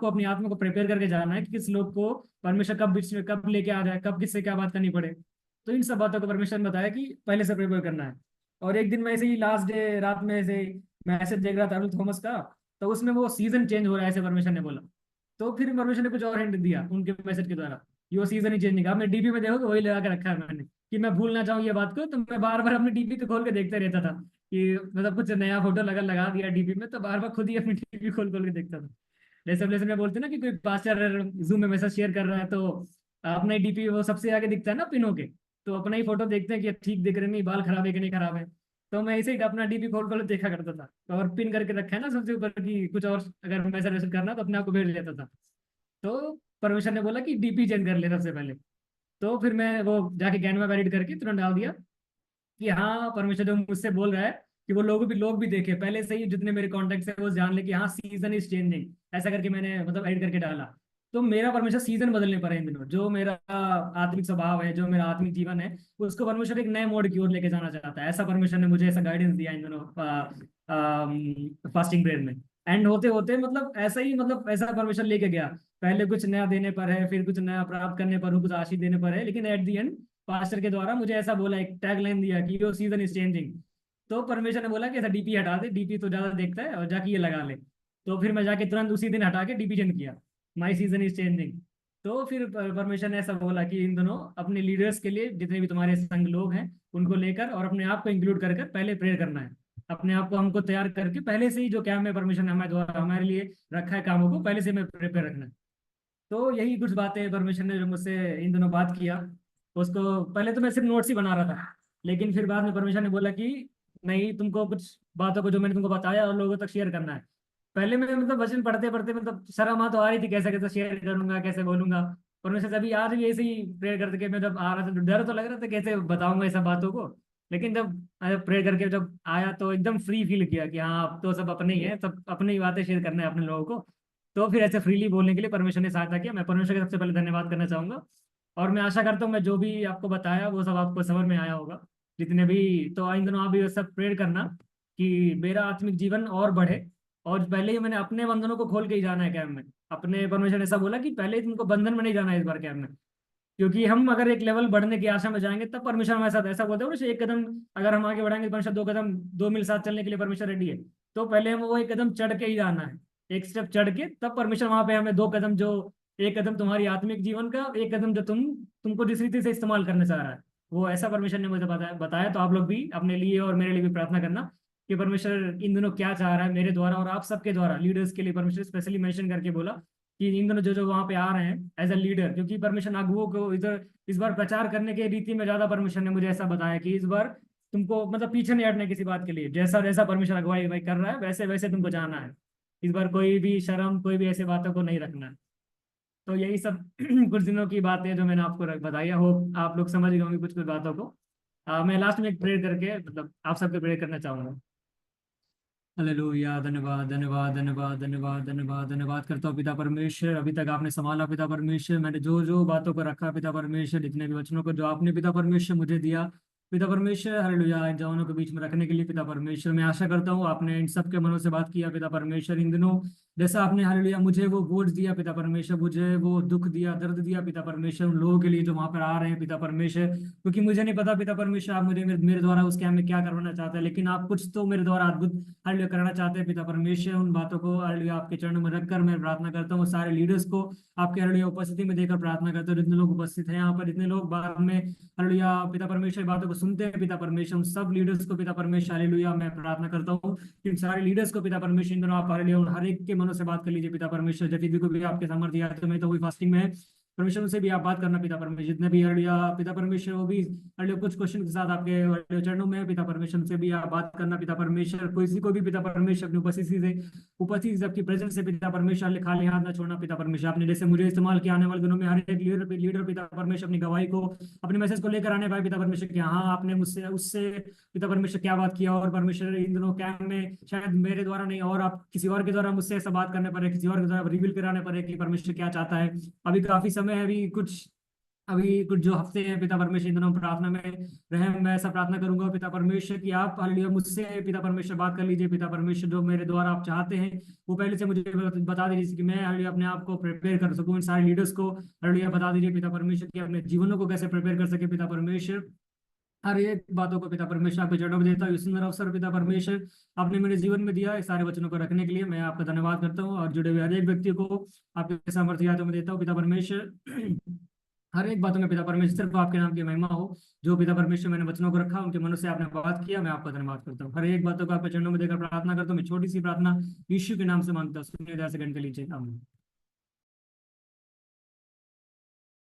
को, अपनी आत्मा को प्रिपेयर करके जाना है कि किस लोग को परमेश्वर कब बीच में कब लेके आ जाए, कब किससे क्या बात करनी पड़े। तो इन सब बातों को परमेश्वर ने बताया कि पहले से प्रिपेयर करना है। और एक दिन मैं ऐसे ही लास्ट डे रात में ऐसे मैसेज देख रहा था अरुल थॉमस का, तो उसमें वो सीजन चेंज हो रहा है ऐसे परमेश्वर ने बोला। तो फिर परमेश्वर ने कुछ और हिंट दिया उनके मैसेज के द्वारा, ये वो सीजन ही चेंज नहीं कहा। आपने डीपी में देखो तो वही लगा के रखा है मैंने, कि मैं भूल ना चाहूँ ये बात को। तो मैं बार बार अपनी डीपी को खोल के देखते रहता था कि मतलब कुछ नया फोटो लगा दिया डीपी में, तो बार बार खुद ही अपनी डीपी खोल खोल के देखता था। जैसे जैसे मैं बोलते ना कि कोई पास्टर जूम में मैसेज शेयर कर रहा है तो अपना डीपी वो सबसे आगे दिखता है ना पिन होके, तो अपना ही फोटो देखते हैं कि ठीक दिख रहे नहीं, बाल खराब है कि नहीं खराब है। तो मैं ऐसे ही अपना डीपी खोल खोल देखा करता था, और पिन करके रखा है ना सबसे ऊपर कि कुछ और अगर मैसेज वैसेज करना तो अपने आप को भेज लेता था। तो परमेश्वर ने बोला कि डीपी चेंज कर ले सबसे पहले। तो फिर मैं वो जाके कैनवा में एडिट करके तुरंत डाल दिया कि हाँ परमेश्वर जो मुझसे बोल रहा है कि वो लोग भी देखे पहले से ही, जितने मेरे कॉन्टेक्ट है वो जान ले कि हाँ सीजन इज चेंजिंग, ऐसा करके मैंने मतलब एडिट करके डाला। तो मेरा परमेश्वर सीजन बदलने पर है इन दिनों, जो मेरा आत्मिक स्वभाव है, जो मेरा आत्मिक जीवन है, उसको परमेश्वर एक नए मोड की ओर लेके जाना चाहता है। ऐसा परमेश्वर ने मुझे ऐसा गाइडेंस दिया इन दिनों फास्टिंग प्रेयर में। एंड होते होते मतलब ऐसा ही, मतलब ऐसा परमेश्वर लेके गया। पहले कुछ नया देने पर है, फिर कुछ नया प्राप्त करने पर हूँ, कुछ आशीष देने पर है, लेकिन एट दी एंड पास्टर के द्वारा मुझे ऐसा बोला, एक टैग लाइन दिया कि यो सीजन इज चेंजिंग। तो परमेश्वर ने बोला कि ऐसा डीपी हटा दे, डीपी तो ज्यादा देखता है, और जाके ये लगा ले। तो फिर मैं जाके तुरंत उसी दिन हटा के डीपी चेंज किया, माई सीजन इज चेंजिंग। तो फिर परमेश्वर ने ऐसा बोला कि इन दोनों अपने लीडर्स के लिए, जितने भी तुम्हारे संग लोग हैं उनको लेकर और अपने आप को इंक्लूड कर कर पहले प्रेयर करना है। अपने आप को हमको तैयार करके पहले से ही जो क्या में परमेश्वर ने हमारे द्वारा हमारे लिए रखा है कामों को पहले से मैं प्रिपेयर रखना है। तो यही कुछ बातें परमेश्वर ने जो मुझसे इन दिनों बात किया, उसको पहले तो मैं सिर्फ नोट्स ही बना रहा था, लेकिन फिर बाद में परमेश्वर ने बोला कि नहीं, तुमको कुछ बातों को जो मैंने तुमको बताया और लोगों तक शेयर करना है। पहले मैं मतलब वचन पढ़ते पढ़ते मतलब शर्म आ तो आ रही थी, कैसे कैसे शेयर करूंगा, कैसे बोलूंगा। परमेश्वर से अभी आज भी ऐसे ही प्रेयर करते कि मैं जब आ रहा था तो डर तो लग रहा था कैसे बताऊंगा ये सब बातों को, लेकिन जब प्रेयर करके जब आया तो एकदम फ्री फील किया कि हाँ अब तो सब अपने ही है, सब अपनी ही बातें शेयर करना है अपने लोगों को। तो फिर ऐसे फ्रीली बोलने के लिए परमेश्वर ने सहायता किया। मैं परमेश्वर का सबसे पहले धन्यवाद करना चाहूंगा। और मैं आशा करता हूँ मैं जो भी आपको बताया वो सब आपको समझ में आया होगा, जितने भी। तो इन दिनों आप भी सब प्रेयर करना कि मेरा आत्मिक जीवन और बढ़े। और पहले ही मैंने अपने बंधनों को खोल के ही जाना है कैम्प में। अपने परमेश्वर ने ऐसा बोला कि पहले ही तुमको बंधन में नहीं जाना है इस बार कैम्प में, क्योंकि हम अगर एक लेवल बढ़ने की आशा में जाएंगे तब परमेश्वर हमारे साथ, ऐसा बोलते हैं ना, एक कदम अगर हम आगे बढ़ाएंगे तो परमेश्वर दो कदम, 2 मील साथ चलने के लिए परमेश्वर रेडी है। तो पहले हमें वो एक कदम चढ़ के ही जाना है, एक स्टेप चढ़ के, तब परमेश्वर वहां पे हमें 2 कदम जो एक कदम तुम्हारी आत्मिक जीवन का, एक कदम जो तुमको जिस रीति से इस्तेमाल करना चाह रहा है, वो ऐसा परमेश्वर ने मुझे बताया। तो आप लोग भी अपने लिए और मेरे लिए भी प्रार्थना करना कि परमेश्वर इन दिनों क्या चाह रहा है मेरे द्वारा और आप सबके द्वारा, लीडर्स के लिए परमेश्वर स्पेशली मेंशन करके बोला कि इन दिनों जो जो वहां पे आ रहे हैं एज अ लीडर, क्योंकि परमेश्वर अगुओं को इधर इस बार प्रचार करने के रीति में ज्यादा परमेश्वर ने मुझे ऐसा बताया कि इस बार तुमको मतलब पीछे नहीं हटना किसी बात के लिए, जैसा जैसा परमेश्वर अगुवाई अगुवाई कर रहा है वैसे वैसे तुमको जाना है। इस बार कोई भी शर्म, कोई भी ऐसे बातों को नहीं रखना है। तो यही सब कुछ दिनों की बातें जो मैंने आपको बताई, हो आप लोग समझ गए होंगे कुछ कुछ बातों को। मैं लास्ट में एक प्रेयर करके मतलब आप सबके प्रेयर करना चाहूंगा। हालेलुया, धन्यवाद धन्यवाद धन्यवाद धन्यवाद धन्यवाद धन्यवाद करता हूँ पिता परमेश्वर, अभी तक आपने संभाला पिता परमेश्वर, मैंने जो जो बातों को रखा पिता परमेश्वर, जितने भी वचनों को जो आपने पिता परमेश्वर मुझे दिया पिता परमेश्वर, हालेलुया, इन जवानों के बीच में रखने के लिए पिता परमेश्वर, मैं आशा करता हूँ आपने इन सबके मनों से बात किया पिता परमेश्वर। इन दिनों जैसा आपने हालेलुया मुझे वो बोझ दिया पिता परमेश्वर, मुझे वो दुख दिया, दर्द दिया पिता परमेश्वर, उन लोगों के लिए जो वहां पर आ रहे हैं पिता परमेश्वर, क्योंकि मुझे नहीं पता पिता परमेश्वर आप मुझे मेरे द्वारा उस कैम्प में क्या करवाना चाहते हैं, लेकिन आप कुछ तो मेरे द्वारा अद्भुत हालेलुया करना चाहते हैं पिता परमेश्वर। उन बातों को हालेलुया आपके चरणों में रखकर मैं प्रार्थना करता हूँ, सारे लीडर्स को आपके हालेलुया उपस्थिति में देकर प्रार्थना करता हूँ, जितने लोग उपस्थित हैं यहाँ पर, जितने लोग बाद में हालेलुया पिता परमेश्वर की बातों को सुनते हैं पिता परमेश्वर, उन सब लीडर्स को पिता परमेश्वर हालेलुया मैं प्रार्थना करता हूँ, इन सारे लीडर्स को पिता परमेश्वर इन दोनों आप हालेलुया उन हर एक के मनों से बात कर लीजिए पिता परमेश्वर, जति को भी आपके सामर्थ्य दिया तो मैं तो वही फास्टिंग में है परमेश्वर, उनसे भी आप बात करना पिता परमेश्वर, जितने भी हालेलुया पिता परमेश्वर वो भी हालेलुया कुछ क्वेश्चन के साथ आपके हालेलुया चरणों में है पिता परमेश्वर, उनसे भी आप बात करना पिता परमेश्वर, किसी को भी पिता परमेश्वर अपनी उपस्थिति से आपकी प्रेजेंस से पिता परमेश्वर खाली हाथ ना छोड़ना पिता परमेश्वर, आपने जैसे मुझे इस्तेमाल किया आने वाले दिनों में हर एक लीडर पिता परमेश्वर अपनी गवाही को अपने मैसेज को लेकर आने पाए पिता परमेश्वर कि हाँ आपने मुझसे उससे पिता परमेश्वर क्या बात किया, और परमेश्वर इन दिनों कैंप में शायद मेरे द्वारा नहीं और आप किसी और के द्वारा मुझसे ऐसा बात करने पड़े, किसी और के द्वारा रिवील कराने पड़े कि परमेश्वर क्या चाहता है। अभी काफी समय है, अभी कुछ जो हफ्ते हैं पिता परमेश्वर इन दिनों प्रार्थना में रहे, मैं ऐसा प्रार्थना करूंगा पिता परमेश्वर कि आप हालेलुया मुझसे पिता परमेश्वर बात कर लीजिए पिता परमेश्वर, जो मेरे द्वारा आप चाहते हैं वो पहले से मुझे बता दीजिए कि मैं हालेलुया अपने आप को प्रिपेयर कर सकूं, इन सारे लीडर्स को हालेलुया बता दीजिए पिता परमेश्वर कि अपने जीवनों को कैसे प्रिपेयर कर सके पिता परमेश्वर। हर एक बातों को पिता परमेश्वर आपके चरणों में देता हूँ, इस सुंदर अवसर पिता परमेश्वर आपने मेरे जीवन में दिया, इस सारे वचनों को रखने के लिए मैं आपका धन्यवाद करता हूँ, और जुड़े हुए हर एक व्यक्ति को आपके सामर्थ्य हाथों में देता हूँ पिता परमेश्वर। हर एक बातों में पिता परमेश्वर सिर्फ आपके नाम की महिमा हो, जो पिता परमेश्वर मैंने वचनों को रखा उनके मनों से आपने बात किया, मैं आपका धन्यवाद करता हूँ, हर एक बातों को आपके चरणों में देकर प्रार्थना करता हूँ, मैं छोटी सी प्रार्थना यीशु के नाम से मांगता हूँ, सुनिए दया से ग्रहण कर लीजिए, आमीन।